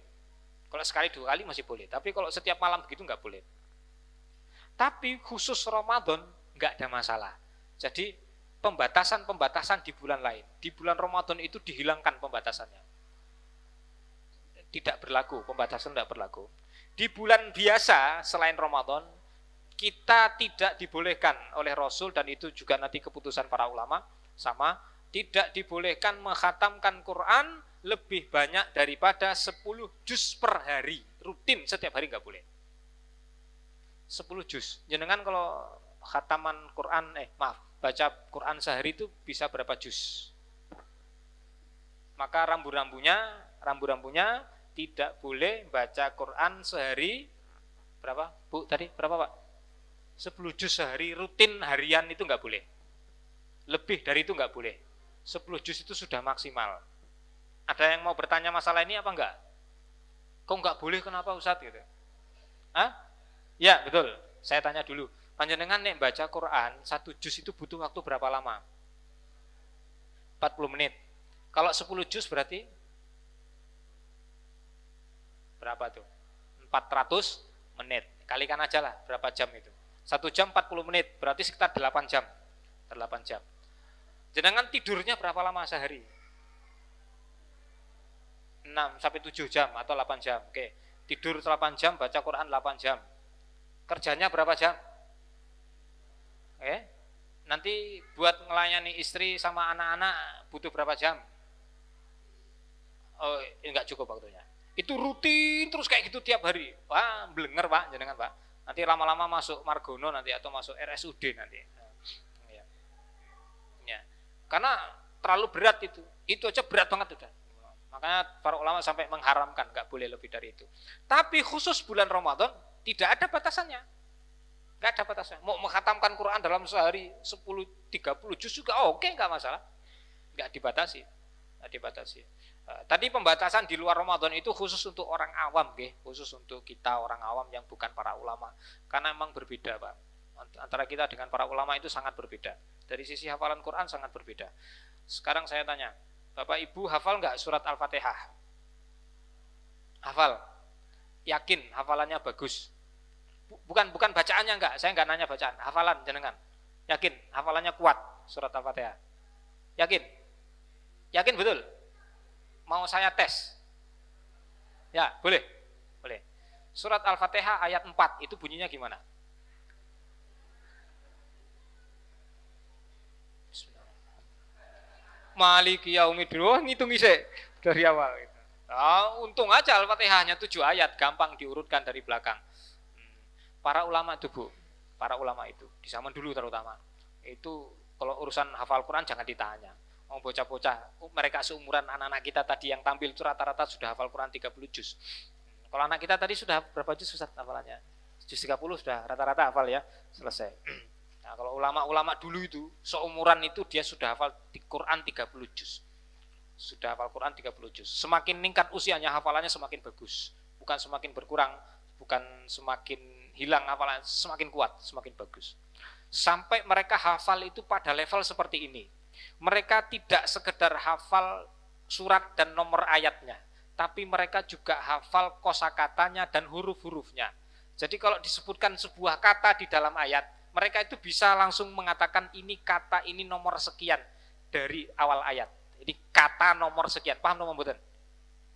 Kalau sekali 2 kali masih boleh, tapi kalau setiap malam begitu nggak boleh. Tapi khusus Ramadan nggak ada masalah. Jadi pembatasan-pembatasan di bulan lain, di bulan Ramadan itu dihilangkan pembatasannya. Tidak berlaku, pembatasan tidak berlaku. Di bulan biasa selain Ramadan, kita tidak dibolehkan oleh Rasul, dan itu juga nanti keputusan para ulama sama, tidak dibolehkan mengkhatamkan Quran lebih banyak daripada 10 juz per hari, rutin setiap hari nggak boleh. 10 juz. Jenengan kalau khataman Quran, baca Quran sehari itu bisa berapa juz? Maka rambu-rambunya tidak boleh baca Quran sehari berapa? Bu, tadi berapa Pak? 10 juz sehari rutin harian itu nggak boleh. Lebih dari itu nggak boleh. 10 juz itu sudah maksimal. Ada yang mau bertanya masalah ini apa enggak? Kok nggak boleh, kenapa Ustadz gitu? Hah? Ya betul. Saya tanya dulu. Panjenengan nek baca Quran 1 juz itu butuh waktu berapa lama? 40 menit. Kalau 10 juz berarti berapa tuh? 400 menit. Kalikan aja lah berapa jam itu. 1 jam 40 menit, berarti sekitar 8 jam. 8 jam. Jenengan tidurnya berapa lama sehari? 6 sampai 7 jam atau 8 jam. Oke. Tidur 8 jam, baca Quran 8 jam. Kerjanya berapa jam? Oke. Nanti buat melayani istri sama anak-anak butuh berapa jam? Oh, enggak cukup waktunya. Itu rutin terus kayak gitu tiap hari. Wah, blenger Pak, jenengan Pak. Nanti lama-lama masuk Margono nanti atau masuk RSUD nanti. Karena terlalu berat itu. Itu aja berat banget udah. Makanya para ulama sampai mengharamkan, nggak boleh lebih dari itu. Tapi khusus bulan Ramadan tidak ada batasannya. Nggak ada batasannya. Mau menghatamkan Quran dalam sehari 10-30 juz juga oke, nggak masalah. Nggak dibatasi. Nggak dibatasi. Tadi pembatasan di luar Ramadan itu khusus untuk orang awam, khusus untuk kita orang awam yang bukan para ulama. Karena memang berbeda, Pak. Antara kita dengan para ulama itu sangat berbeda. Dari sisi hafalan Quran sangat berbeda. Sekarang saya tanya, Bapak Ibu hafal nggak surat Al-Fatihah? Hafal? Yakin hafalannya bagus? Bukan bacaannya enggak, saya enggak nanya bacaan, hafalan jenengan. Yakin hafalannya kuat surat Al-Fatihah? Yakin? Yakin betul? Mau saya tes? Ya, boleh. Boleh. Surat Al-Fatihah ayat 4 itu bunyinya gimana? Maliki yaumiddin. Oh, ngitung isek dari awal. Untung aja Al-Fatihahnya 7 ayat, gampang diurutkan dari belakang. Para ulama itu, Bu, para ulama itu di zaman dulu terutama, itu kalau urusan hafal Quran jangan ditanya. Mau bocah-bocah, mereka seumuran anak-anak kita tadi yang tampil itu rata-rata sudah hafal Quran 30 juz. Kalau anak kita tadi sudah berapa juz Ustaz hafalannya? Juz 30 sudah rata-rata hafal ya, selesai. Nah, kalau ulama-ulama dulu itu seumuran itu dia sudah hafal Quran 30 juz. Sudah hafal Quran 30 juz. Semakin meningkat usianya hafalannya semakin bagus. Bukan semakin berkurang, bukan semakin hilang hafalannya, semakin kuat, semakin bagus. Sampai mereka hafal itu pada level seperti ini. Mereka tidak sekedar hafal surat dan nomor ayatnya, tapi mereka juga hafal kosakatanya dan huruf-hurufnya. Jadi kalau disebutkan sebuah kata di dalam ayat, mereka itu bisa langsung mengatakan ini kata ini nomor sekian dari awal ayat. Ini kata nomor sekian, paham nomor mboten?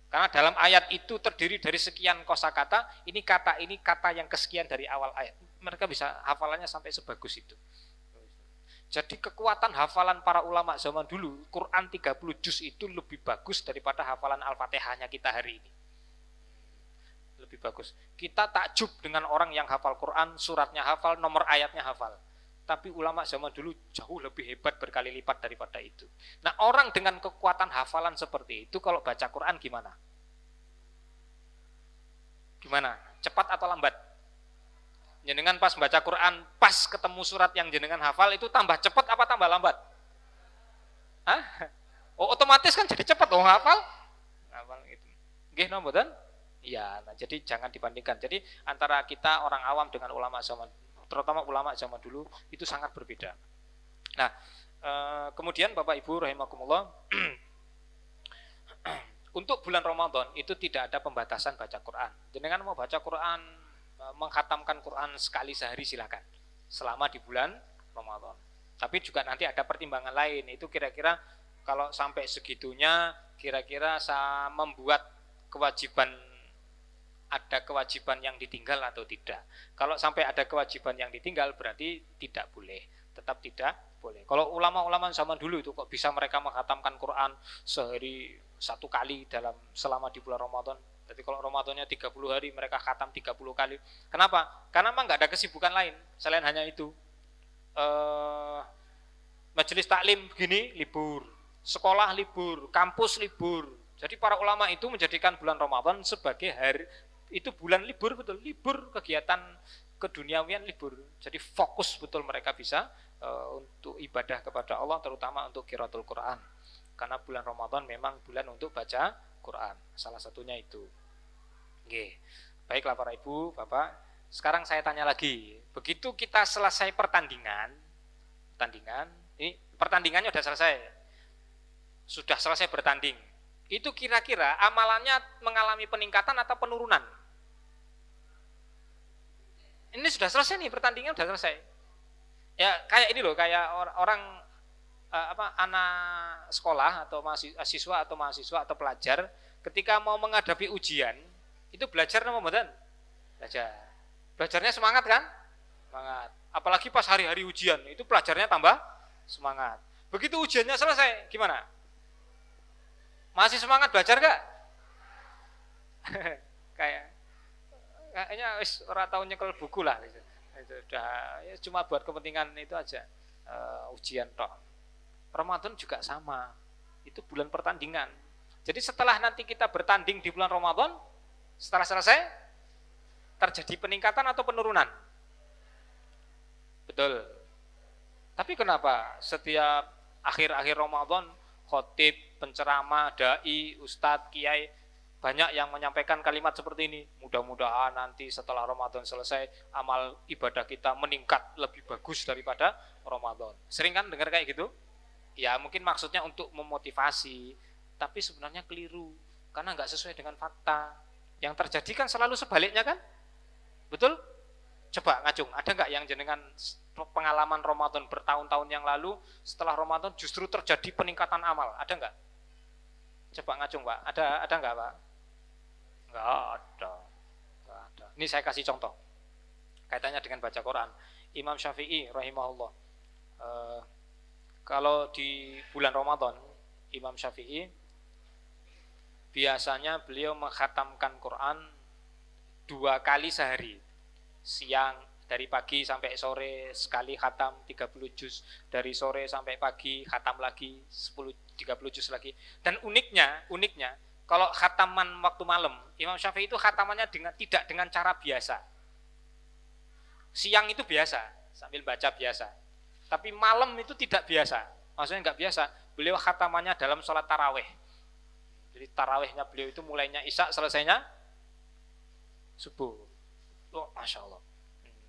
Karena dalam ayat itu terdiri dari sekian kosakata, ini kata yang kesekian dari awal ayat. Mereka bisa hafalannya sampai sebagus itu. Jadi kekuatan hafalan para ulama zaman dulu, Quran 30 juz itu lebih bagus daripada hafalan Al-Fatihahnya kita hari ini. Lebih bagus. Kita takjub dengan orang yang hafal Quran, suratnya hafal, nomor ayatnya hafal. Tapi ulama zaman dulu jauh lebih hebat berkali lipat daripada itu. Nah, orang dengan kekuatan hafalan seperti itu kalau baca Quran gimana? Gimana? Cepat atau lambat? Jenengan pas baca Quran, pas ketemu surat yang jenengan hafal itu tambah cepat apa tambah lambat? Hah? Oh, otomatis kan jadi cepat dong hafal? Hafal itu. Nggih napa mboten? Iya, nah jadi jangan dibandingkan. Jadi antara kita orang awam dengan ulama zaman, terutama ulama zaman dulu itu sangat berbeda. Nah, kemudian Bapak Ibu rahimakumullah, untuk bulan Ramadan itu tidak ada pembatasan baca Quran. Jenengan mau baca Quran, menghatamkan Quran sekali sehari silakan, selama di bulan Ramadan. Tapi juga nanti ada pertimbangan lain, itu kira-kira kalau sampai segitunya, kira-kira saya membuat kewajiban, ada kewajiban yang ditinggal atau tidak. Kalau sampai ada kewajiban yang ditinggal berarti tidak boleh, tetap tidak boleh. Kalau ulama-ulama zaman dulu itu kok bisa mereka menghatamkan Quran sehari 1 kali selama di bulan Ramadan. Jadi kalau Ramadannya 30 hari mereka khatam 30 kali. Kenapa? Karena memang nggak ada kesibukan lain selain hanya itu. Majelis taklim begini libur, sekolah libur, kampus libur. Jadi para ulama itu menjadikan bulan Ramadan sebagai hari itu bulan libur, betul, libur kegiatan keduniawian libur. Jadi fokus betul mereka bisa untuk ibadah kepada Allah, terutama untuk qiraatul Quran. Karena bulan Ramadan memang bulan untuk baca Quran, salah satunya itu. Oke. Baiklah para ibu, bapak. Sekarang saya tanya lagi. Begitu kita selesai pertandingan, ini pertandingannya sudah selesai, sudah selesai bertanding. Itu kira-kira amalannya mengalami peningkatan atau penurunan? Ini sudah selesai nih, pertandingan sudah selesai. Ya kayak ini loh, kayak orang anak sekolah atau mahasiswa atau pelajar ketika mau menghadapi ujian itu belajar nama mboten? Belajarnya semangat kan? Semangat. Apalagi pas hari-hari ujian itu pelajarnya tambah semangat. Begitu ujiannya selesai gimana? Masih semangat belajar gak? Kayaknya wis ora tau nyekel buku lah gitu. Itu udah ya cuma buat kepentingan itu aja, ujian toh. Ramadan juga sama. Itu bulan pertandingan. Jadi setelah nanti kita bertanding di bulan Ramadan, setelah selesai terjadi peningkatan atau penurunan? Betul. Tapi kenapa setiap akhir-akhir Ramadan khotib, penceramah, dai, ustadz, kiai banyak yang menyampaikan kalimat seperti ini? Mudah-mudahan nanti setelah Ramadan selesai amal ibadah kita meningkat lebih bagus daripada Ramadan. Sering kan dengar kayak gitu? Ya mungkin maksudnya untuk memotivasi, tapi sebenarnya keliru karena nggak sesuai dengan fakta. Yang terjadi kan selalu sebaliknya kan? Betul? Coba ngacung, ada nggak yang jenengan pengalaman Ramadan bertahun-tahun yang lalu, setelah Ramadan justru terjadi peningkatan amal? Ada nggak? Coba ngacung Pak, ada nggak Pak? Nggak ada. Ini saya kasih contoh kaitannya dengan baca Quran. Imam Syafi'i rahimahullah, kalau di bulan Ramadan Imam Syafi'i biasanya beliau mengkhatamkan Quran 2 kali sehari. Siang dari pagi sampai sore sekali khatam 30 juz, dari sore sampai pagi khatam lagi 30 juz lagi. Dan uniknya kalau khataman waktu malam, Imam Syafi'i itu khatamannya tidak dengan cara biasa. Siang itu biasa, sambil baca biasa. Tapi malam itu tidak biasa. Maksudnya nggak biasa. Beliau khatamannya dalam sholat taraweh. Jadi tarawehnya beliau itu mulainya isya, selesainya subuh. Oh, Masya Allah.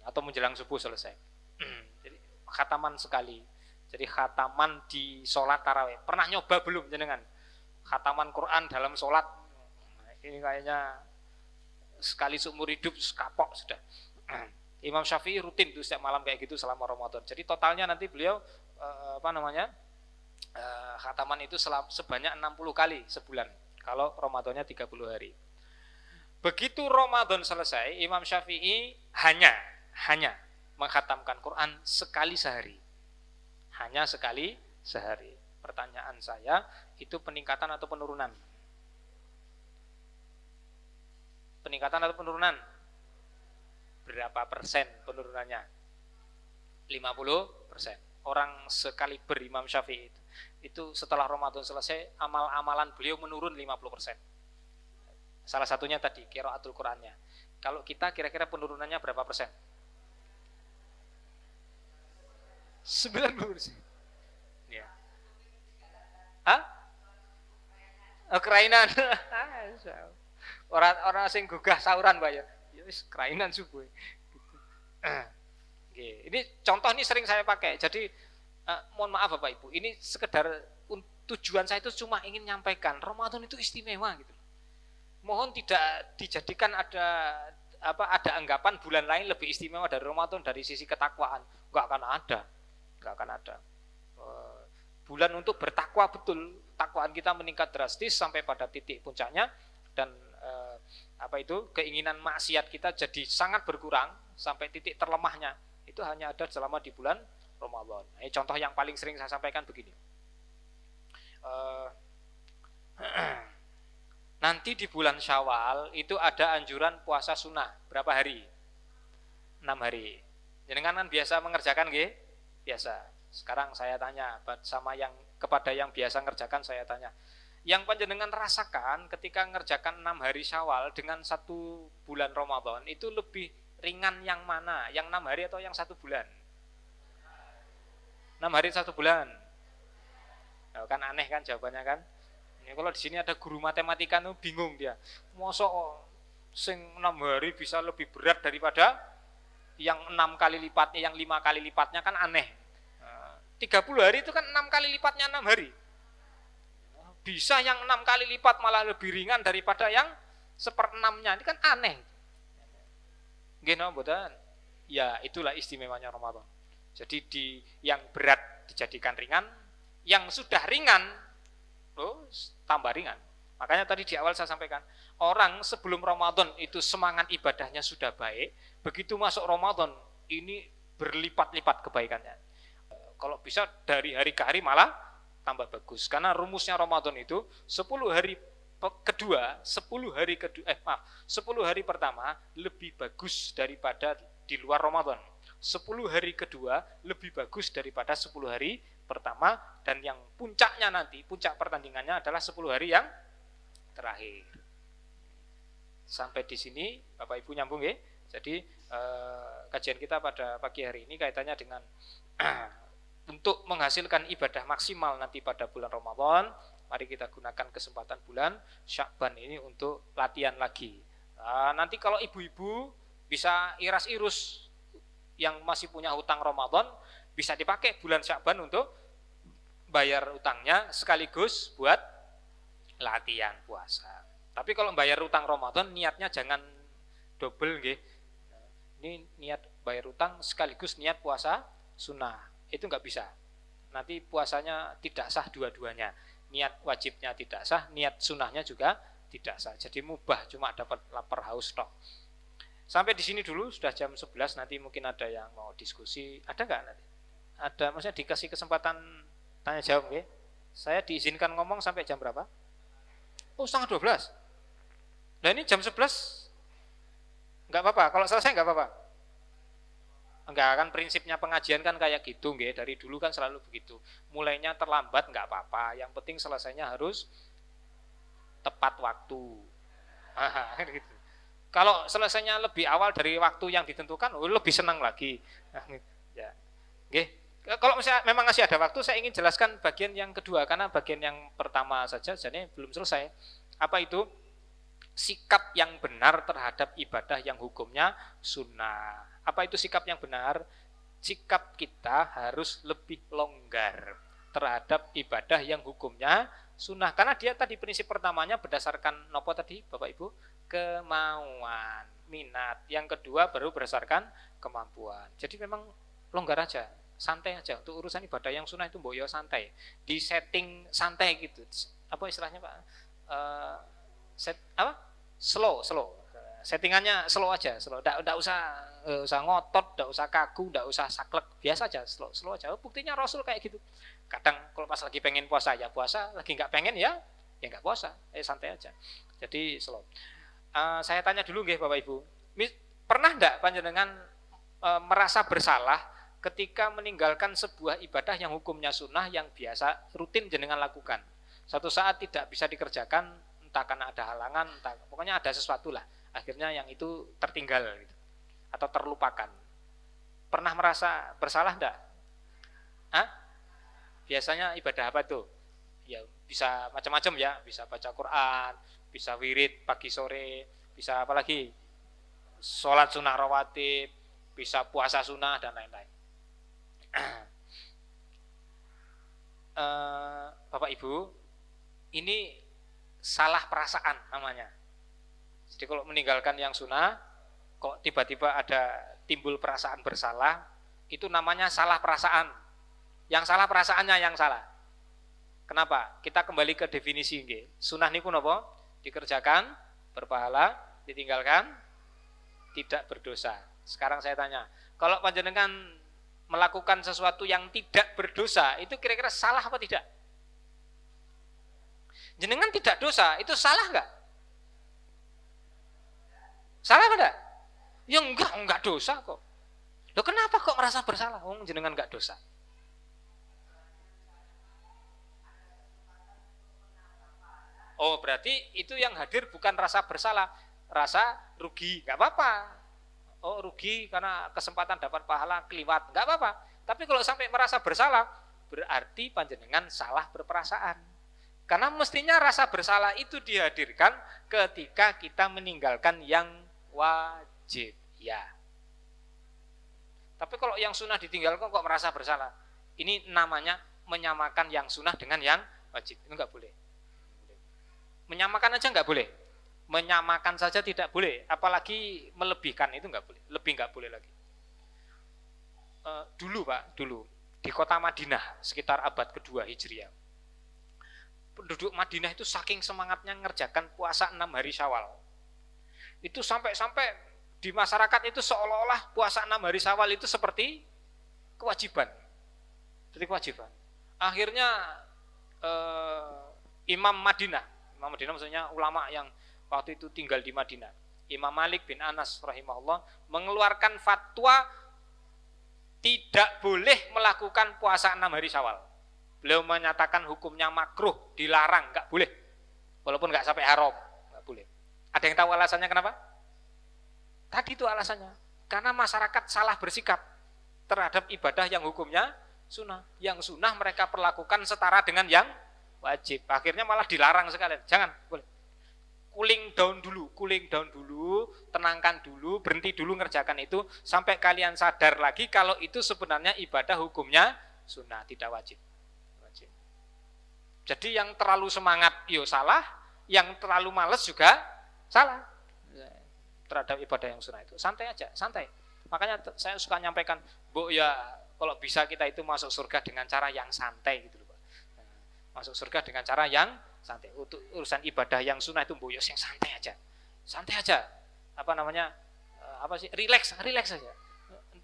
Atau menjelang subuh selesai. Jadi khataman sekali. Jadi khataman di sholat taraweh. Pernah nyoba belum jenengan? Khataman Quran dalam sholat. Nah, ini kayaknya sekali seumur hidup kapok sudah. Imam Syafi'i rutin tuh setiap malam kayak gitu selama Ramadan. Jadi totalnya nanti beliau khataman itu sebanyak 60 kali sebulan. Kalau Ramadannya 30 hari. Begitu Ramadan selesai, Imam Syafi'i hanya mengkhatamkan Quran sekali sehari. Hanya sekali sehari. Pertanyaan saya, itu peningkatan atau penurunan? Peningkatan atau penurunan? Berapa persen penurunannya? 50%. Orang sekaliber Imam Syafi'i itu setelah Ramadan selesai, amal-amalan beliau menurun 50%. Salah satunya tadi qiraatul Qur'annya. Kalau kita kira-kira penurunannya berapa persen? 90%. Ya. Hah? Oh, kerainan. Orang sing gugah sauran, Pak ya. Ya wis kerainan subuh. Oke, ini contoh ini sering saya pakai. Jadi mohon maaf Bapak Ibu, ini sekedar tujuan saya itu cuma ingin nyampaikan Ramadan itu istimewa gitu. Mohon tidak dijadikan ada anggapan bulan lain lebih istimewa dari Ramadan dari sisi ketakwaan. Enggak akan ada. Bulan untuk bertakwa betul, takwaan kita meningkat drastis sampai pada titik puncaknya, dan keinginan maksiat kita jadi sangat berkurang sampai titik terlemahnya. Itu hanya ada selama di bulan Ramadan. Ini contoh yang paling sering saya sampaikan begini. Nanti di bulan Syawal itu ada anjuran puasa sunnah. Berapa hari? 6 hari. Jenengan kan biasa mengerjakan nggih? Biasa. Sekarang saya tanya kepada yang biasa ngerjakan, saya tanya. Yang panjenengan rasakan ketika ngerjakan 6 hari Syawal dengan 1 bulan Ramadan itu lebih ringan yang mana? Yang 6 hari atau yang 1 bulan? 6 hari 1 bulan. Nah, kan aneh kan jawabannya kan? Ya, kalau di sini ada guru matematika tuh bingung dia. Mosok sing 6 hari bisa lebih berat daripada yang 6 kali lipatnya, yang 5 kali lipatnya, kan aneh. 30 hari itu kan 6 kali lipatnya 6 hari. Bisa yang 6 kali lipat malah lebih ringan daripada yang 1/6-nya. Ini kan aneh. Nggih napa mboten? Ya, itulah istimewanya Ramadan. Jadi yang berat dijadikan ringan, yang sudah ringan tambah ringan. Makanya tadi di awal saya sampaikan, orang sebelum Ramadan itu semangat ibadahnya sudah baik, begitu masuk Ramadan ini berlipat-lipat kebaikannya. Kalau bisa dari hari ke hari malah tambah bagus. Karena rumusnya Ramadan itu 10 hari pertama lebih bagus daripada di luar Ramadan. 10 hari kedua lebih bagus daripada 10 hari pertama, dan yang puncaknya nanti, puncak pertandingannya adalah 10 hari yang terakhir. Sampai di sini Bapak Ibu nyambung ya. Jadi kajian kita pada pagi hari ini kaitannya dengan untuk menghasilkan ibadah maksimal nanti pada bulan Ramadan. Mari kita gunakan kesempatan bulan Sya'ban ini untuk latihan lagi. Nanti kalau ibu-ibu bisa iras-irus yang masih punya hutang Ramadan, bisa dipakai bulan Sya'ban untuk bayar utangnya sekaligus buat latihan puasa. Tapi kalau bayar utang Ramadan niatnya jangan double nggih. Ini niat bayar utang sekaligus niat puasa sunnah. Itu nggak bisa. Nanti puasanya tidak sah dua-duanya. Niat wajibnya tidak sah, niat sunnahnya juga tidak sah. Jadi mubah, cuma dapat lapar haus tok. Sampai di sini dulu, sudah jam 11, nanti mungkin ada yang mau diskusi. Ada nggak nanti? Ada, maksudnya dikasih kesempatan tanya jawab nggih. Saya diizinkan ngomong sampai jam berapa? Oh, setengah 12. Nah ini jam 11 enggak apa-apa, kalau selesai enggak apa-apa. Enggak, kan prinsipnya pengajian kan kayak gitu nggih, dari dulu kan selalu begitu. Mulainya terlambat enggak apa-apa, yang penting selesainya harus tepat waktu. Gitu. Kalau selesainya lebih awal dari waktu yang ditentukan, lebih senang lagi. Ya. Nggih. Kalau misalnya memang masih ada waktu, saya ingin jelaskan bagian yang kedua, karena bagian yang pertama saja jadi belum selesai. Apa itu? Sikap yang benar terhadap ibadah yang hukumnya sunnah. Apa itu sikap yang benar? Sikap kita harus lebih longgar terhadap ibadah yang hukumnya sunnah. Karena dia tadi prinsip pertamanya berdasarkan nopo tadi Bapak Ibu? Kemauan, minat. Yang kedua baru berdasarkan kemampuan. Jadi memang longgar aja, santai aja. Untuk urusan ibadah yang sunnah itu boyo santai. Di setting santai gitu. Apa istilahnya Pak? Slow. Settingannya slow aja, slow. Enggak usah ngotot, enggak usah kaku, enggak usah saklek, biasa aja, slow aja. Buktinya Rasul kayak gitu. Kadang kalau pas lagi pengen puasa ya puasa, lagi enggak pengen ya enggak puasa, santai aja. Jadi slow. Saya tanya dulu nggih Bapak Ibu. Pernah enggak panjenengan merasa bersalah ketika meninggalkan sebuah ibadah yang hukumnya sunnah yang biasa rutin jenengan lakukan? Suatu saat tidak bisa dikerjakan, entah karena ada halangan, entah, pokoknya ada sesuatu lah. Akhirnya yang itu tertinggal gitu, atau terlupakan. Pernah merasa bersalah enggak? Biasanya ibadah apa tuh? Ya bisa macam-macam ya, bisa baca Quran, bisa wirid pagi sore, bisa apa lagi? Sholat sunnah rawatib, bisa puasa sunnah dan lain-lain. Bapak Ibu, ini salah perasaan namanya. Jadi kalau meninggalkan yang sunnah, kok tiba-tiba ada timbul perasaan bersalah, itu namanya salah perasaan. Yang salah perasaannya yang salah. Kenapa? Kita kembali ke definisi nggih. Sunnah niku napa? Dikerjakan berpahala, ditinggalkan tidak berdosa. Sekarang saya tanya, kalau panjenengan melakukan sesuatu yang tidak berdosa, itu kira-kira salah apa tidak? Jenengan tidak dosa, itu salah enggak? Salah enggak? Ya enggak dosa kok. Loh kenapa kok merasa bersalah? Jenengan enggak dosa. Oh berarti itu yang hadir bukan rasa bersalah, rasa rugi, enggak apa-apa. Oh rugi karena kesempatan dapat pahala keliwat, enggak apa-apa. Tapi kalau sampai merasa bersalah, berarti panjenengan salah berperasaan. Karena mestinya rasa bersalah itu dihadirkan ketika kita meninggalkan yang wajib, ya. Tapi kalau yang sunnah ditinggalkan kok merasa bersalah, ini namanya menyamakan yang sunnah dengan yang wajib. Itu enggak boleh. Menyamakan aja enggak boleh. Menyamakan saja tidak boleh, apalagi melebihkan itu enggak boleh. Lebih enggak boleh lagi. Dulu Pak, di kota Madinah sekitar abad kedua Hijriah. Penduduk Madinah itu saking semangatnya ngerjakan puasa 6 hari Syawal. Itu sampai di masyarakat itu seolah-olah puasa 6 hari Syawal itu seperti kewajiban. Akhirnya Imam Madinah maksudnya ulama yang waktu itu tinggal di Madinah, Imam Malik bin Anas rahimahullah mengeluarkan fatwa tidak boleh melakukan puasa 6 hari Syawal. Beliau menyatakan hukumnya makruh, dilarang, nggak boleh. Walaupun nggak sampai haram, nggak boleh. Ada yang tahu alasannya kenapa? Tadi itu alasannya. Karena masyarakat salah bersikap terhadap ibadah yang hukumnya sunnah. Yang sunnah mereka perlakukan setara dengan yang wajib. Akhirnya malah dilarang sekalian. Jangan, boleh. Cooling down dulu, tenangkan dulu, berhenti dulu ngerjakan itu sampai kalian sadar lagi kalau itu sebenarnya ibadah hukumnya sunnah, tidak wajib. Jadi yang terlalu semangat yo salah, yang terlalu males juga salah terhadap ibadah yang sunnah itu. Santai aja, santai. Makanya saya suka nyampaikan, Bu, ya kalau bisa kita itu masuk surga dengan cara yang santai gitu loh, Pak. Masuk surga dengan cara yang santai. Untuk urusan ibadah yang sunnah itu Bu, ya yang santai aja. Santai aja. Apa namanya? Relax aja.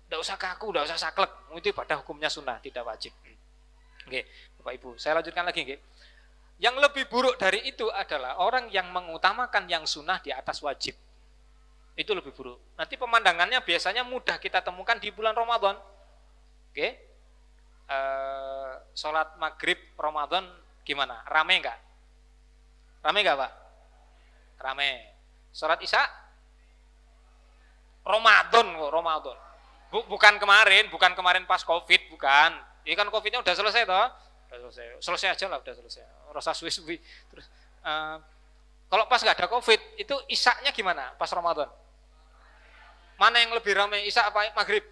Enggak usah kaku, enggak usah saklek. Itu ibadah hukumnya sunnah, tidak wajib. Oke, Bapak Ibu, saya lanjutkan lagi nggih. Yang lebih buruk dari itu adalah orang yang mengutamakan yang sunnah di atas wajib. Itu lebih buruk. Nanti pemandangannya biasanya mudah kita temukan di bulan Ramadan. Oke. Sholat maghrib Ramadan gimana? Rame enggak? Rame enggak, Pak? Rame. Sholat Isya? Ramadan kok, Ramadan. Bukan kemarin pas Covid, bukan. Ini kan Covidnya udah selesai toh? Udah selesai. Selesai aja lah, udah selesai. Rasa suwi-suwi. Terus kalau pas nggak ada Covid, itu Isya-nya gimana pas Ramadan? Mana yang lebih ramai, Isya apa maghrib?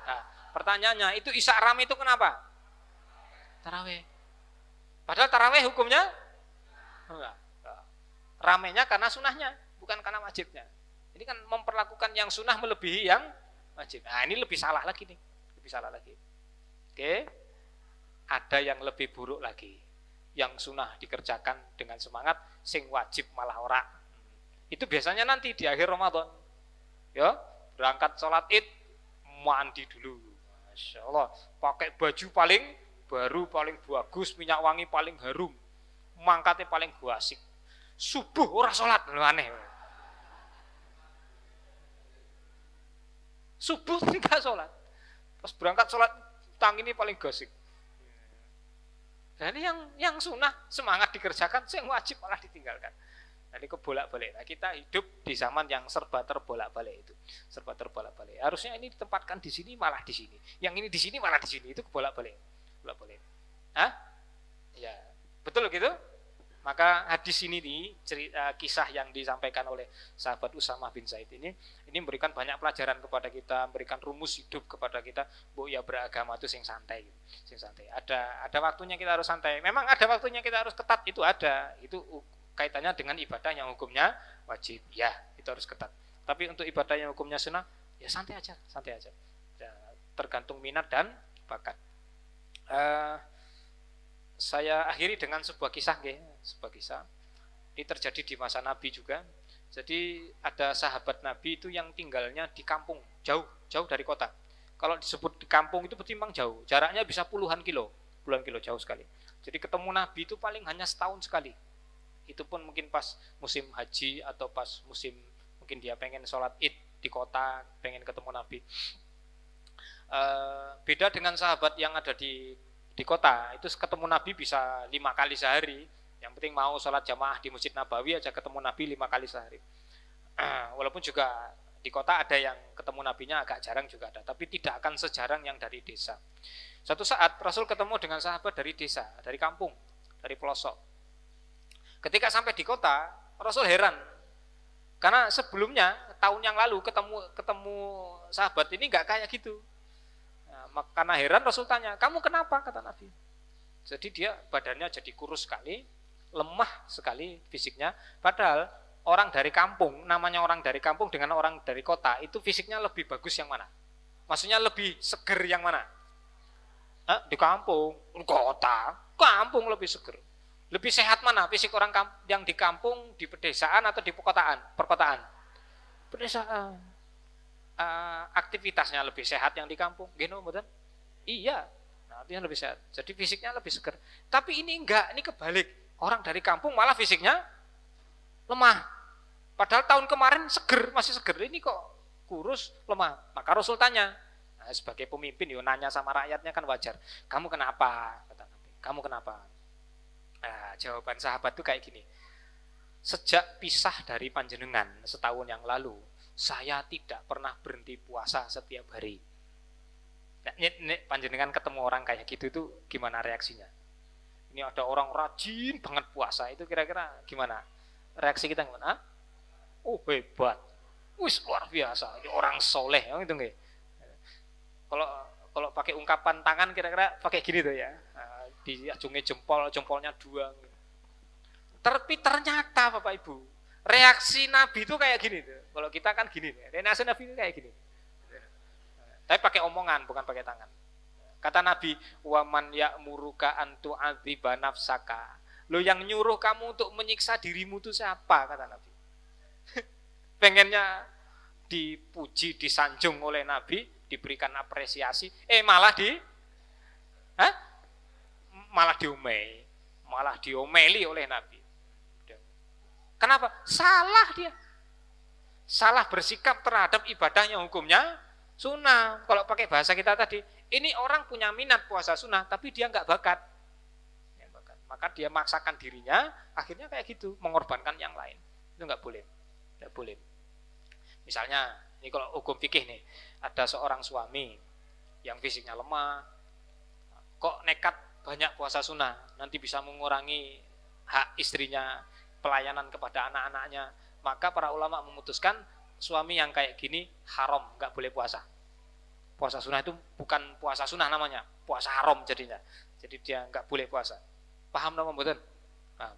Nah, pertanyaannya, itu Isya ramai itu kenapa? Tarawih. Padahal tarawih hukumnya enggak. Ramainya karena sunnahnya, bukan karena wajibnya. Ini kan memperlakukan yang sunnah melebihi yang wajib. Nah, ini lebih salah lagi nih. Lebih salah lagi. Oke. Ada yang lebih buruk lagi. Yang sunnah dikerjakan dengan semangat, sing wajib malah ora. Itu biasanya nanti di akhir Ramadan. Ya, berangkat sholat Id, mandi dulu. Masya Allah, pakai baju paling baru, paling bagus, minyak wangi paling harum, mangkatnya paling guasik. Subuh ora sholat, aneh. Subuh tidak sholat, pas berangkat sholat tang ini paling gosik. Dan yang sunnah semangat dikerjakan, yang wajib malah ditinggalkan. Jadi kebolak-balik. Nah, kita hidup di zaman yang serba terbolak-balik itu, serba terbolak-balik. Harusnya ini ditempatkan di sini malah di sini, yang ini di sini malah di sini, itu kebolak-balik, bolak-balik. Hah? Ya, betul gitu. Maka hadis ini nih, kisah yang disampaikan oleh sahabat Usamah bin Zaid ini memberikan banyak pelajaran kepada kita, memberikan rumus hidup kepada kita. Bu, ya beragama itu sing santai, sing santai. Ada waktunya kita harus santai. Memang ada waktunya kita harus ketat, itu ada. Itu kaitannya dengan ibadah yang hukumnya wajib, ya itu harus ketat. Tapi untuk ibadah yang hukumnya sunnah, ya santai aja. Ya, tergantung minat dan bakat. Saya akhiri dengan sebuah kisah, sebuah kisah. Ini terjadi di masa Nabi juga. Jadi ada sahabat Nabi itu yang tinggalnya di kampung, jauh dari kota. Kalau disebut di kampung itu berarti memang jauh, jaraknya bisa puluhan kilo jauh sekali. Jadi ketemu Nabi itu paling hanya setahun sekali. Itu pun mungkin pas musim haji atau pas musim mungkin dia pengen sholat Id di kota, pengen ketemu Nabi. Beda dengan sahabat yang ada di kota, itu ketemu Nabi bisa 5 kali sehari. Yang penting mau sholat jamaah di Masjid Nabawi aja ketemu Nabi 5 kali sehari. Walaupun juga di kota ada yang ketemu Nabinya agak jarang juga ada, tapi tidak akan sejarang yang dari desa. Suatu saat Rasul ketemu dengan sahabat dari desa, dari kampung, dari pelosok. Ketika sampai di kota, Rasul heran. Karena sebelumnya, tahun yang lalu ketemu sahabat ini nggak kayak gitu. Nah, karena heran Rasul tanya, kamu kenapa? Kata Nabi. Jadi dia badannya jadi kurus sekali, lemah sekali fisiknya. Padahal orang dari kampung, namanya orang dari kampung dengan orang dari kota, itu fisiknya lebih bagus yang mana? Maksudnya lebih seger yang mana? Di kampung, kota, kampung lebih seger. Lebih sehat mana fisik orang yang di kampung, di pedesaan atau di perkotaan? Pedesaan. Aktivitasnya lebih sehat yang di kampung, gitu betul? Iya, artinya lebih sehat. Jadi fisiknya lebih seger. Tapi ini enggak, ini kebalik. Orang dari kampung malah fisiknya lemah. Padahal tahun kemarin seger, masih seger. Ini kok kurus, lemah. Maka Rasul tanya, sebagai pemimpin, nanya sama rakyatnya kan wajar. Kamu kenapa? Kata Nabi. Kamu kenapa? Nah, jawaban sahabat tuh kayak gini. Sejak pisah dari panjenengan setahun yang lalu, saya tidak pernah berhenti puasa setiap hari. Nek panjenengan ketemu orang kayak gitu tuh gimana reaksinya? Ini ada orang rajin banget puasa, itu kira-kira gimana? Reaksi kita gimana? Oh hebat, wis luar biasa, ini orang soleh, gitu nggih. Kalau pakai ungkapan tangan kira-kira pakai gini tuh ya, diacungi jempolnya 2. Tapi ternyata Bapak Ibu, reaksi Nabi itu kayak gini tuh. Kalau kita kan gini, reaksi Nabi itu kayak gini. Tapi pakai omongan, bukan pakai tangan. Kata Nabi, waman ya'muruka an tu'adziba nafsaka. Lo yang nyuruh kamu untuk menyiksa dirimu itu siapa? Kata Nabi. Pengennya dipuji, disanjung oleh Nabi, diberikan apresiasi, malah diomeli oleh Nabi. Kenapa? Salah dia. Salah bersikap terhadap ibadah yang hukumnya sunnah. Kalau pakai bahasa kita tadi, ini orang punya minat puasa sunnah, tapi dia nggak bakat. Maka dia maksakan dirinya, akhirnya kayak gitu, mengorbankan yang lain. Itu nggak boleh. Nggak boleh. Misalnya, ini kalau hukum fikih nih, ada seorang suami yang fisiknya lemah, kok nekat banyak puasa sunnah, nanti bisa mengurangi hak istrinya, pelayanan kepada anak-anaknya. Maka para ulama memutuskan, suami yang kayak gini haram, nggak boleh puasa. Puasa sunnah itu bukan puasa sunnah namanya, puasa haram jadinya. Jadi dia nggak boleh puasa. Paham nama mboten? Paham.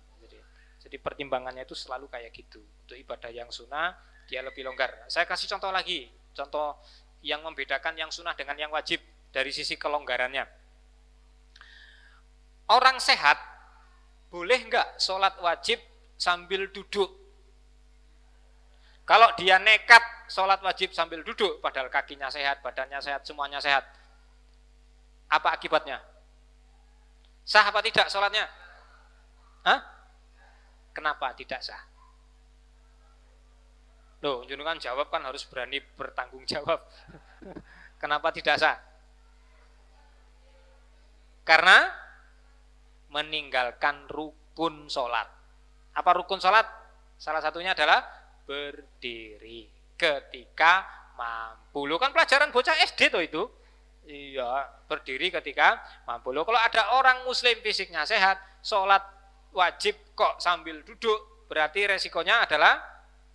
Jadi pertimbangannya itu selalu kayak gitu. Untuk ibadah yang sunnah dia lebih longgar. Saya kasih contoh lagi, contoh yang membedakan yang sunnah dengan yang wajib dari sisi kelonggarannya. Orang sehat boleh nggak sholat wajib sambil duduk? Kalau dia nekat sholat wajib sambil duduk, padahal kakinya sehat, badannya sehat, semuanya sehat, apa akibatnya? Sah apa tidak sholatnya? Hah? Kenapa tidak sah? Loh, jenengan jawab kan harus berani bertanggung jawab. Kenapa tidak sah? Karena meninggalkan rukun sholat. Apa rukun sholat? Salah satunya adalah berdiri ketika mampu. Lo kan pelajaran bocah SD tuh itu. Iya, berdiri ketika mampu. Lo kalau ada orang muslim fisiknya sehat, sholat wajib kok sambil duduk, berarti resikonya adalah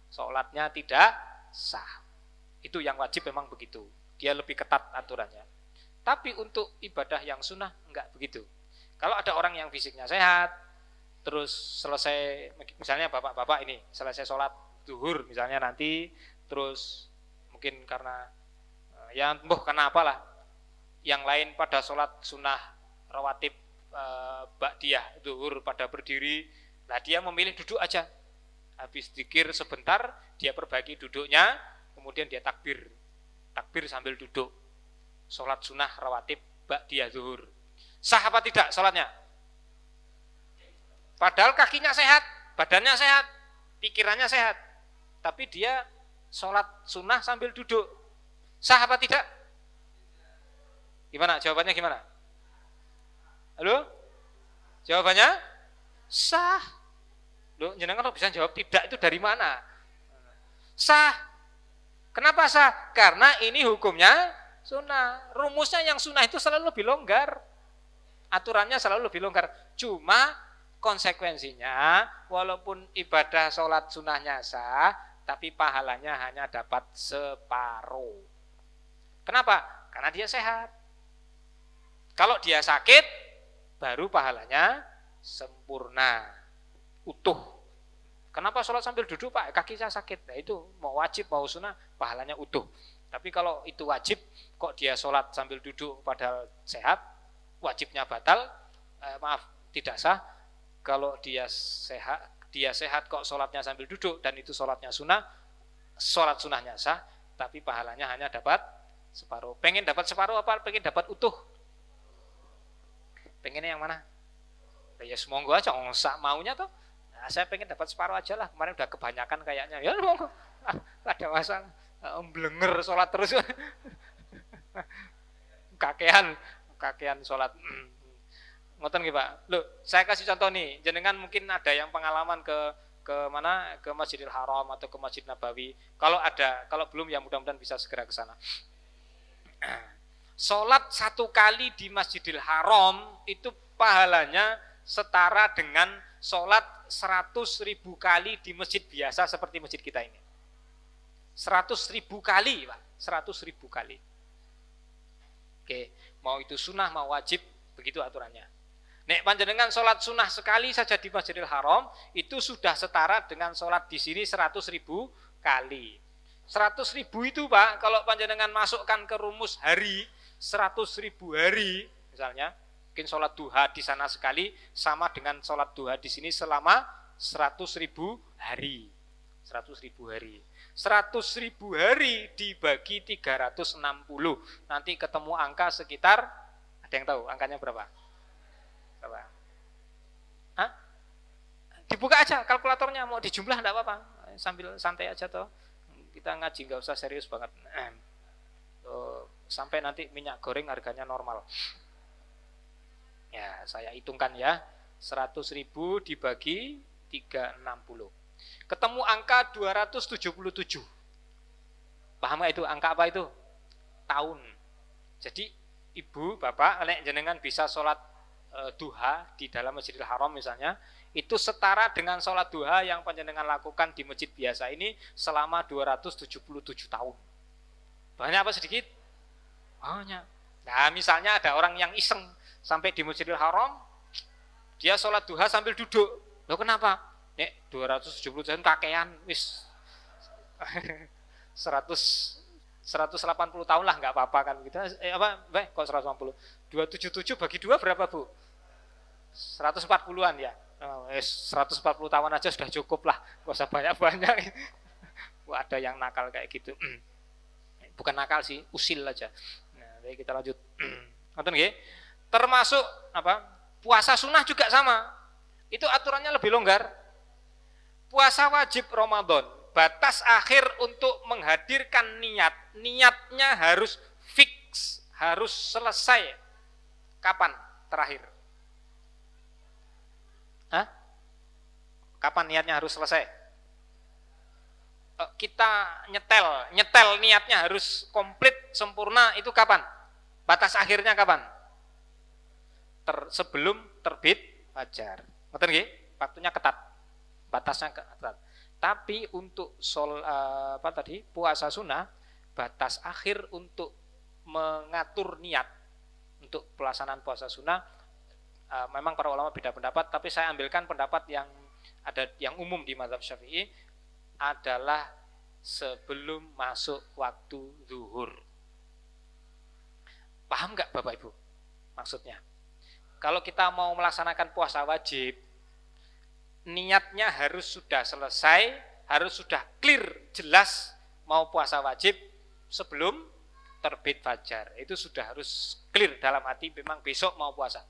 sholatnya tidak sah. Itu yang wajib memang begitu. Dia lebih ketat aturannya. Tapi untuk ibadah yang sunnah enggak begitu. Kalau ada orang yang fisiknya sehat, terus selesai, misalnya bapak-bapak ini selesai sholat zuhur misalnya nanti, terus mungkin karena ya karena apalah, yang lain pada sholat sunnah rawatib ba'diyah zuhur pada berdiri, lah dia memilih duduk aja. Habis zikir sebentar dia perbaiki duduknya, kemudian dia takbir sambil duduk. Sholat sunnah rawatib ba'diyah zuhur. Sah apa tidak sholatnya? Padahal kakinya sehat, badannya sehat, pikirannya sehat, tapi dia sholat sunnah sambil duduk. Sah apa tidak? Gimana? Jawabannya gimana? Halo? Jawabannya? Sah. Loh, jenengan bisa jawab tidak itu dari mana? Sah. Kenapa sah? Karena ini hukumnya sunnah. Rumusnya yang sunnah itu selalu lebih longgar. Aturannya selalu lebih longgar. Cuma konsekuensinya, walaupun ibadah sholat sunnahnya sah, tapi pahalanya hanya dapat separuh. Kenapa? Karena dia sehat. Kalau dia sakit, baru pahalanya sempurna, utuh. Kenapa sholat sambil duduk Pak? Kaki saya sakit. Nah itu mau wajib mau sunnah, pahalanya utuh. Tapi kalau itu wajib, kok dia sholat sambil duduk padahal sehat, wajibnya batal, tidak sah. Kalau dia sehat kok sholatnya sambil duduk dan itu sholatnya sunnah, sholat sunnahnya sah, tapi pahalanya hanya dapat separuh. Pengen dapat separuh apa? Pengen dapat utuh? Pengennya yang mana? Ya semoga aja, maunya toh. Nah, saya pengen dapat separuh aja lah. Kemarin udah kebanyakan kayaknya. Ya monggo, ada masalah. Blenger sholat terus. kakean sholat. Ngoten nggih Pak. Loh, saya kasih contoh nih. Jenengan mungkin ada yang pengalaman ke mana? Ke Masjidil Haram atau ke Masjid Nabawi. Kalau ada, kalau belum ya mudah-mudahan bisa segera ke sana. Sholat 1 kali di Masjidil Haram itu pahalanya setara dengan sholat 100.000 kali di masjid biasa seperti masjid kita ini. 100.000 kali Pak, 100.000 kali. Oke, mau itu sunnah mau wajib, begitu aturannya. Nek panjenengan sholat sunnah sekali saja di Masjidil Haram itu sudah setara dengan sholat di sini 100.000 kali. 100.000 itu Pak, kalau panjenengan masukkan ke rumus hari, 100.000 hari, misalnya, mungkin sholat duha di sana sekali sama dengan sholat duha di sini selama 100.000 hari. 100.000 hari. 100.000 hari dibagi 360, nanti ketemu angka sekitar, ada yang tahu angkanya berapa? Berapa? Hah? Dibuka aja kalkulatornya, mau dijumlah enggak apa-apa, sambil santai aja toh. Kita ngaji nggak usah serius banget. Sampai nanti minyak goreng harganya normal. Ya, saya hitungkan ya. 100.000 dibagi 360. Ketemu angka 277. Paham gak itu? Angka apa itu? Tahun. Jadi ibu, bapak, nek jenengan bisa sholat duha di dalam Masjidil Haram misalnya, itu setara dengan sholat duha yang panjenengan lakukan di masjid biasa ini selama 277 tahun. Banyak apa sedikit? Banyak. Nah, misalnya ada orang yang iseng sampai di Masjidil Haram, dia sholat duha sambil duduk. Loh kenapa? Nek 270 tahun kakean, wis 180 tahun lah nggak apa-apa kan gitu. Kok 180? 277 bagi 2 berapa Bu? 140-an ya. 140 tahun aja sudah cukup lah, nggak usah banyak-banyak. Wah, ada yang nakal kayak gitu. Bukan nakal sih, usil aja. Nah, baik kita lanjut. Nonton nggih? Termasuk apa? Puasa sunnah juga sama. Itu aturannya lebih longgar. Puasa wajib Ramadan, batas akhir untuk menghadirkan niat. Niatnya harus fix, harus selesai. Kapan terakhir? Hah? Kapan niatnya harus selesai? Kita nyetel niatnya harus komplit, sempurna, itu kapan? Batas akhirnya kapan? Sebelum terbit fajar. Ngerti nggih? Waktunya ketat. Batasnya ketat. Tapi untuk puasa sunnah, batas akhir untuk mengatur niat untuk pelaksanaan puasa sunnah, memang para ulama beda pendapat, tapi saya ambilkan pendapat yang ada yang umum di mazhab Syafi'i adalah sebelum masuk waktu zuhur. Paham nggak Bapak Ibu maksudnya? Kalau kita mau melaksanakan puasa wajib, niatnya harus sudah selesai, harus sudah clear, jelas mau puasa wajib sebelum terbit fajar. Itu sudah harus clear dalam hati memang besok mau puasa.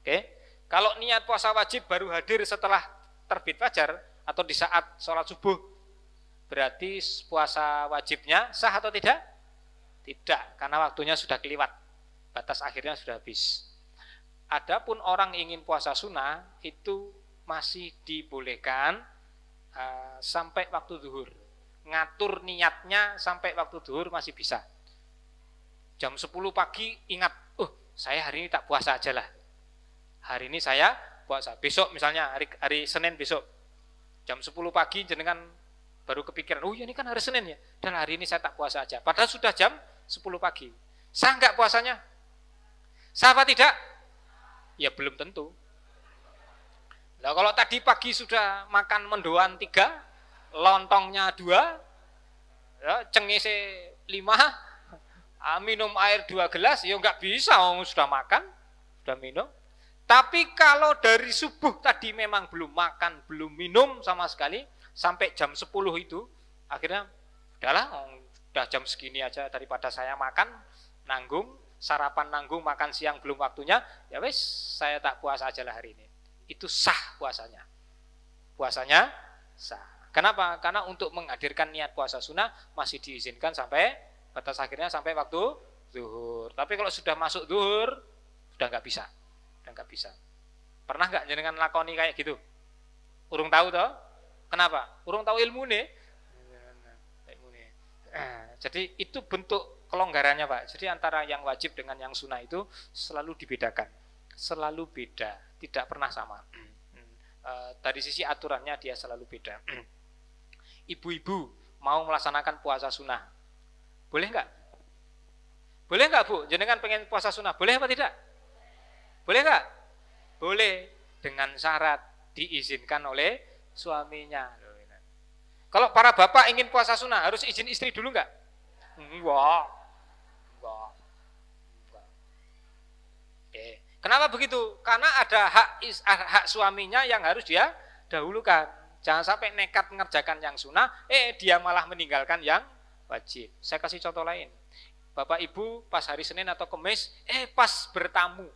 Oke? Kalau niat puasa wajib baru hadir setelah terbit fajar atau di saat sholat subuh, berarti puasa wajibnya sah atau tidak? Tidak, karena waktunya sudah keliwat, batas akhirnya sudah habis. Adapun orang ingin puasa sunnah itu masih dibolehkan sampai waktu zuhur. Ngatur niatnya sampai waktu zuhur masih bisa. Jam 10 pagi ingat, saya hari ini tak puasa aja lah. Hari ini saya puasa. Besok misalnya hari Senin besok jam 10 pagi jenengan baru kepikiran, ya ini kan hari Senin ya, dan hari ini saya tak puasa aja. Padahal sudah jam 10 pagi. Sah nggak puasanya? Sah apa tidak? Ya belum tentu. Nah, kalau tadi pagi sudah makan mendoan 3, lontongnya 2, ya, cengese 5, minum air 2 gelas, ya nggak bisa, sudah makan, sudah minum. Tapi kalau dari subuh tadi memang belum makan, belum minum sama sekali, sampai jam 10 itu, akhirnya udahlah, udah jam segini aja daripada saya makan, nanggung, sarapan nanggung, makan siang belum waktunya, ya wes saya tak puasa aja lah hari ini. Itu sah puasanya. Puasanya sah. Kenapa? Karena untuk menghadirkan niat puasa sunnah masih diizinkan sampai batas akhirnya sampai waktu zuhur. Tapi kalau sudah masuk zuhur, sudah nggak bisa. nggak bisa. Pernah nggak jenengan lakoni kayak gitu? Urung tahu toh? Kenapa? Urung tahu ilmu nih. Jadi itu bentuk kelonggarannya Pak. Jadi antara yang wajib dengan yang sunnah itu selalu dibedakan, selalu beda, tidak pernah sama. Dari sisi aturannya dia selalu beda. Ibu-ibu mau melaksanakan puasa sunnah, boleh nggak? Boleh nggak Bu? Jenengan pengen puasa sunnah, boleh apa tidak? Boleh nggak? Boleh, dengan syarat diizinkan oleh suaminya. Kalau para bapak ingin puasa sunnah harus izin istri dulu nggak? Enggak. Kenapa begitu? Karena ada hak suaminya yang harus dia dahulukan. Jangan sampai nekat mengerjakan yang sunnah, dia malah meninggalkan yang wajib. Saya kasih contoh lain. Bapak ibu pas hari Senin atau Kamis, pas bertamu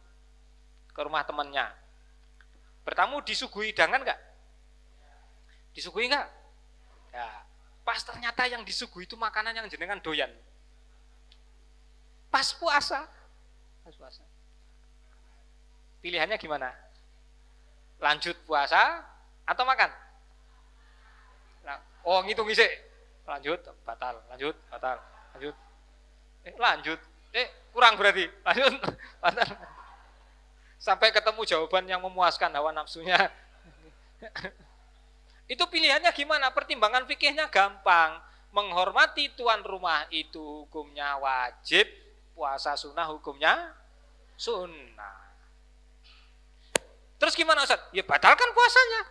ke rumah temannya. Bertamu disuguhi hidangan nggak? Disuguhi nggak? Ya, pas ternyata yang disuguhi itu makanan yang jenengan doyan. Pas puasa. Pas puasa. Pilihannya gimana? Lanjut puasa atau makan? Oh, ngitung sih. Lanjut, batal, lanjut, batal, lanjut. Lanjut. Kurang berarti. Lanjut, batal. Sampai ketemu jawaban yang memuaskan hawa nafsunya. Itu pilihannya gimana? Pertimbangan fikihnya gampang. Menghormati tuan rumah itu hukumnya wajib, puasa sunnah hukumnya sunnah. Terus gimana Ustaz? Ya batalkan puasanya.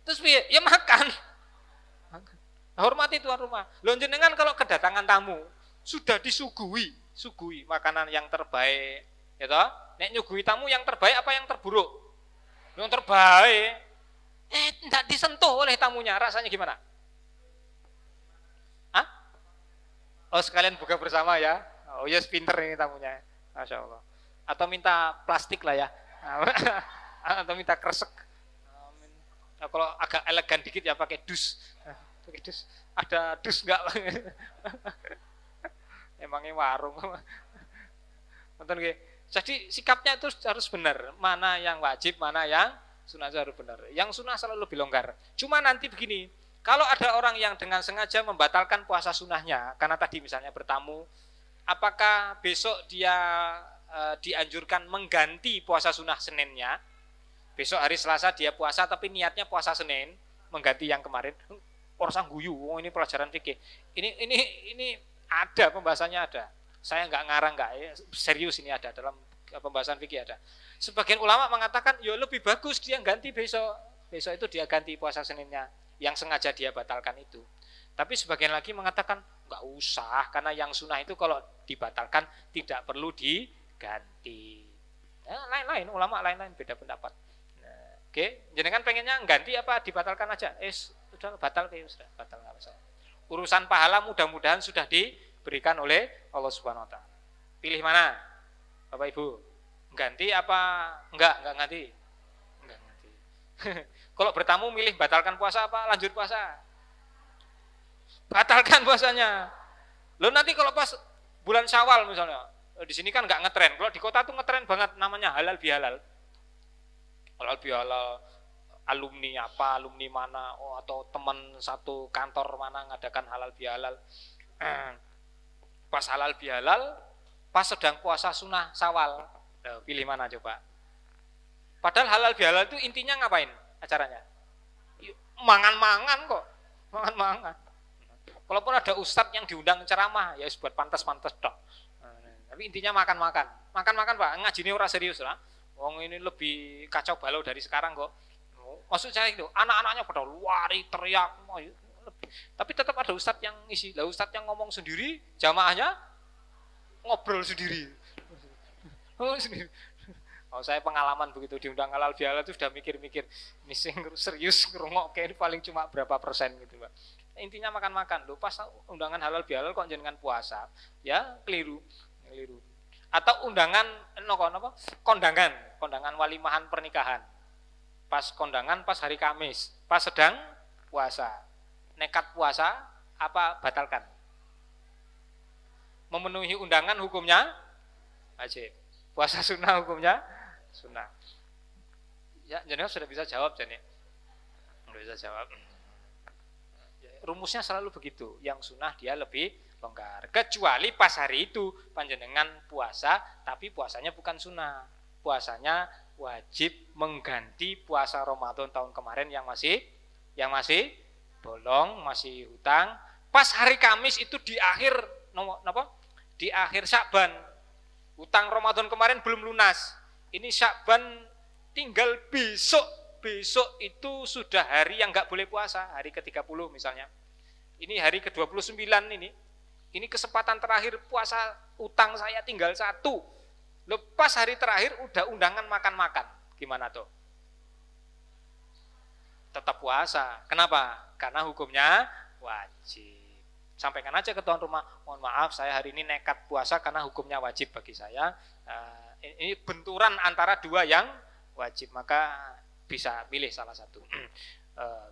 Terus ya makan. Hormati tuan rumah. Loh jenengan kalau kedatangan tamu sudah disuguhi makanan yang terbaik, ya toh? Nek nyuguhi tamu yang terbaik apa yang terburuk? Yang terbaik. Tidak disentuh oleh tamunya, rasanya gimana? Hah? Oh sekalian buka bersama ya. Oh yes, pinter ini tamunya. Masya Allah. Atau minta plastik lah ya. Atau minta kresek. Nah, kalau agak elegan dikit ya pakai dus. Pakai dus. Ada dus enggak? Emangnya warung. Nonton nggih. Jadi sikapnya itu harus benar. Mana yang wajib, mana yang sunnah harus benar. Yang sunnah selalu lebih longgar. Cuma nanti begini, kalau ada orang yang dengan sengaja membatalkan puasa sunnahnya, karena tadi misalnya bertamu, apakah besok dia dianjurkan mengganti puasa sunnah Seninnya? Besok hari Selasa dia puasa tapi niatnya puasa Senin, mengganti yang kemarin. Orang guyu, ini pelajaran fikih. Ini ada pembahasannya ada. Saya nggak ngarang serius ini ada dalam pembahasan fikih ada. Sebagian ulama mengatakan, ya lebih bagus dia ganti besok itu dia ganti puasa Seninnya, yang sengaja dia batalkan itu. Tapi sebagian lagi mengatakan nggak usah, karena yang sunnah itu kalau dibatalkan tidak perlu diganti. Lain-lain ulama lain-lain beda pendapat. Oke, jenengan pengennya ganti apa dibatalkan aja? Sudah batal sudah batal nggak masalah. Urusan pahala mudah-mudahan sudah diberikan oleh Allah Subhanahu Wa Taala. Pilih mana, Bapak Ibu? Ganti apa enggak ganti? Enggak ganti. Kalau bertamu milih batalkan puasa apa lanjut puasa? Batalkan puasanya. Lo nanti kalau pas bulan Syawal misalnya, di sini kan nggak ngetren. Kalau di kota tuh ngetren banget namanya halal bihalal. Halal bihalal, alumni apa, alumni mana, atau teman satu kantor mana ngadakan halal bihalal. Pas halal bihalal, pas sedang puasa sunnah Syawal. Pilih mana coba? Padahal halal bihalal itu intinya ngapain acaranya? Mangan-mangan kok, mangan-mangan. Kalaupun ada ustadz yang diundang ceramah, ya buat pantas-pantas dok. Tapi intinya makan-makan. Makan-makan Pak, ngaji ini orang serius lah. Wong ini lebih kacau balau dari sekarang kok. Maksud saya itu, anak-anaknya pada lari, teriak. Tapi tetap ada ustadz yang ngisi. Lah ustadz yang ngomong sendiri, jamaahnya ngobrol sendiri. Oh, saya pengalaman begitu diundang halal bihalal itu sudah mikir-mikir ini serius ngerungok kayak paling cuma berapa persen gitu Pak. Intinya makan-makan loh, pas undangan halal bihalal kok jenengan puasa, ya keliru. Atau undangan kondangan walimahan pernikahan. Pas kondangan pas hari Kamis, pas sedang puasa. Nekat puasa apa batalkan? Memenuhi undangan hukumnya wajib. Puasa sunnah hukumnya Sunnah. Ya, jenengan sudah bisa jawab jadi. Sudah bisa jawab. Rumusnya selalu begitu. Yang sunnah dia lebih longgar. Kecuali pas hari itu panjenengan puasa, tapi puasanya bukan sunnah. Puasanya wajib mengganti puasa Ramadan tahun kemarin yang masih bolong, masih hutang. Pas hari Kamis itu di akhir di akhir Sya'ban. Hutang Ramadan kemarin belum lunas. Ini Sya'ban tinggal besok. Besok itu sudah hari yang nggak boleh puasa, hari ke-30 misalnya. Ini hari ke-29 ini. Ini kesempatan terakhir puasa, utang saya tinggal 1. Lepas hari terakhir udah undangan makan-makan. Gimana tuh? Tetap puasa. Kenapa? Karena hukumnya wajib. Sampaikan aja ke tuan rumah, mohon maaf saya hari ini nekat puasa karena hukumnya wajib bagi saya. Ini benturan antara dua yang wajib, maka bisa pilih salah satu.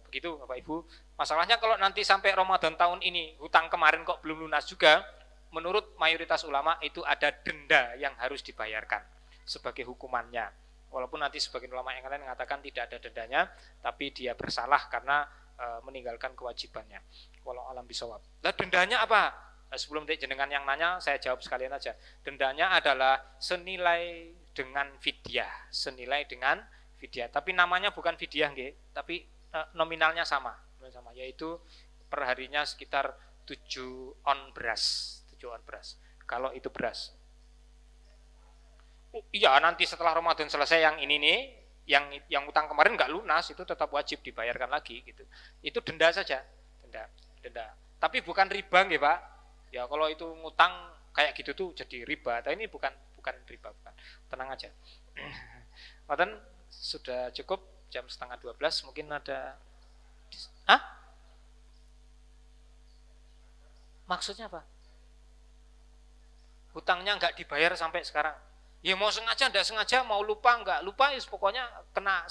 Begitu Bapak Ibu. Masalahnya kalau nanti sampai Ramadan tahun ini hutang kemarin kok belum lunas juga, menurut mayoritas ulama itu ada denda yang harus dibayarkan sebagai hukumannya. Walaupun nanti sebagian ulama yang lain mengatakan tidak ada dendanya, tapi dia bersalah karena meninggalkan kewajibannya. Walau alam bisawab. Lah dendanya apa? Sebelum jenengan yang nanya, saya jawab sekalian aja. Dendanya adalah senilai dengan fidyah, senilai dengan fidyah. Tapi namanya bukan fidyah nggih, tapi nominalnya sama, yaitu perharinya sekitar 7 on beras. 7 on beras. Kalau itu beras. Iya, nanti setelah Ramadan selesai yang ini nih, yang utang kemarin nggak lunas itu tetap wajib dibayarkan lagi gitu. Itu denda saja, denda. Tapi bukan riba nggih, Pak. Ya kalau itu ngutang kayak gitu tuh jadi riba. Tapi ini bukan riba, bukan. Tenang aja. Mboten sudah cukup jam 11:30, mungkin ada. Hah? Maksudnya apa? Hutangnya nggak dibayar sampai sekarang. Ya mau sengaja, enggak sengaja, mau lupa, enggak lupa, ya pokoknya kena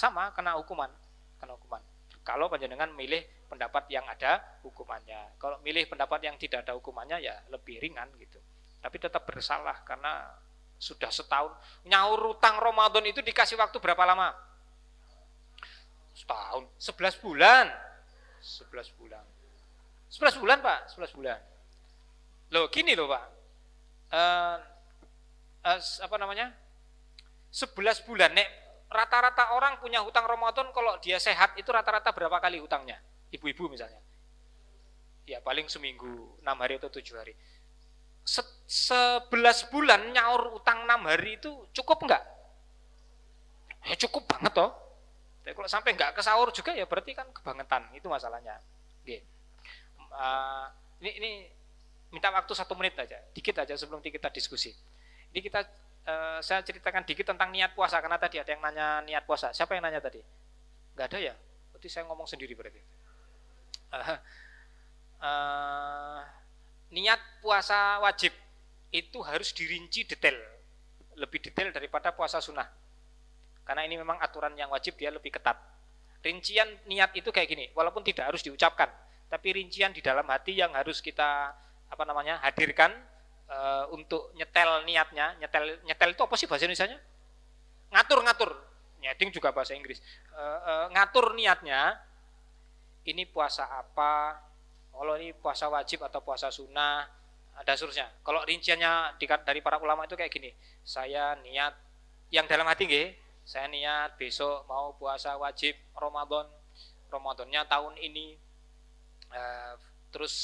hukuman. Kalau panjenengan milih pendapat yang ada hukumannya. Kalau milih pendapat yang tidak ada hukumannya ya lebih ringan gitu. Tapi tetap bersalah karena sudah setahun. Nyaur utang Ramadan itu dikasih waktu berapa lama? Setahun, 11 bulan. 11 bulan. 11 bulan, Pak, 11 bulan. Loh, gini loh, Pak. 11 bulan nek rata-rata orang punya hutang Ramadan kalau dia sehat itu rata-rata berapa kali hutangnya? Ibu-ibu misalnya. Ya paling seminggu, 6 hari atau 7 hari. 11 bulan nyaur utang 6 hari itu cukup enggak? Ya cukup banget toh. Tapi kalau sampai enggak ke sahur juga ya berarti kan kebangetan, itu masalahnya. Oke. Ini minta waktu 1 menit aja, dikit aja sebelum kita diskusi. Ini saya ceritakan dikit tentang niat puasa karena tadi ada yang nanya niat puasa. Siapa yang nanya tadi? Enggak ada ya? Berarti saya ngomong sendiri berarti. Niat puasa wajib itu harus dirinci detail, lebih detail daripada puasa sunnah. Karena ini memang aturan yang wajib dia lebih ketat. Rincian niat itu kayak gini, walaupun tidak harus diucapkan, tapi rincian di dalam hati yang harus kita hadirkan untuk nyetel niatnya. Nyetel itu apa sih bahasa Indonesianya? Ngatur. Nyeting juga bahasa Inggris. Ngatur niatnya. Ini puasa apa? Kalau ini puasa wajib atau puasa sunnah, ada seterusnya. Kalau rinciannya dari para ulama itu kayak gini. Saya niat yang dalam hati nggih, saya niat besok mau puasa wajib Ramadannya tahun ini. Terus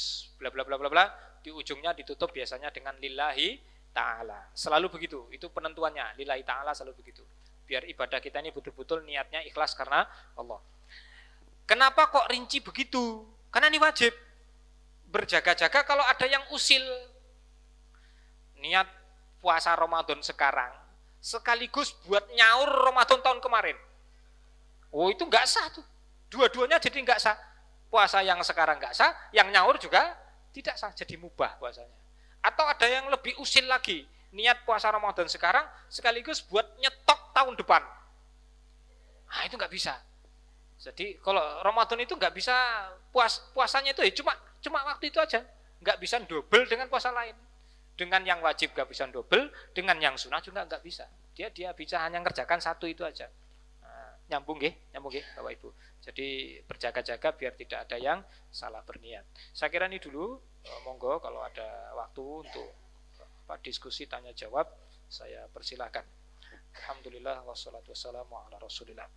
bla bla bla bla bla, di ujungnya ditutup biasanya dengan lillahi ta'ala. Selalu begitu, itu penentuannya, lillahi ta'ala selalu begitu. Biar ibadah kita ini betul-betul niatnya ikhlas karena Allah. Kenapa kok rinci begitu? Karena ini wajib. Berjaga-jaga kalau ada yang usil niat puasa Ramadan sekarang sekaligus buat nyaur Ramadan tahun kemarin. Oh, itu enggak sah tuh. Dua-duanya jadi enggak sah. Puasa yang sekarang enggak sah, yang nyaur juga tidak sah, jadi mubah puasanya. Atau ada yang lebih usil lagi, niat puasa Ramadan sekarang sekaligus buat nyetok tahun depan. Nah, itu enggak bisa. Jadi kalau Ramadan itu enggak bisa puasanya itu ya cuma waktu itu aja, enggak bisa double dengan puasa lain. Dengan yang wajib nggak bisa double, dengan yang sunnah juga nggak bisa. Dia bisa hanya ngerjakan satu itu aja. Nah, nyambung nggih Bapak Ibu. Jadi berjaga-jaga biar tidak ada yang salah berniat. Saya kira ini dulu, monggo kalau ada waktu untuk diskusi tanya jawab, saya persilahkan. Alhamdulillah wassalatu wassalamu ala Rasulillah.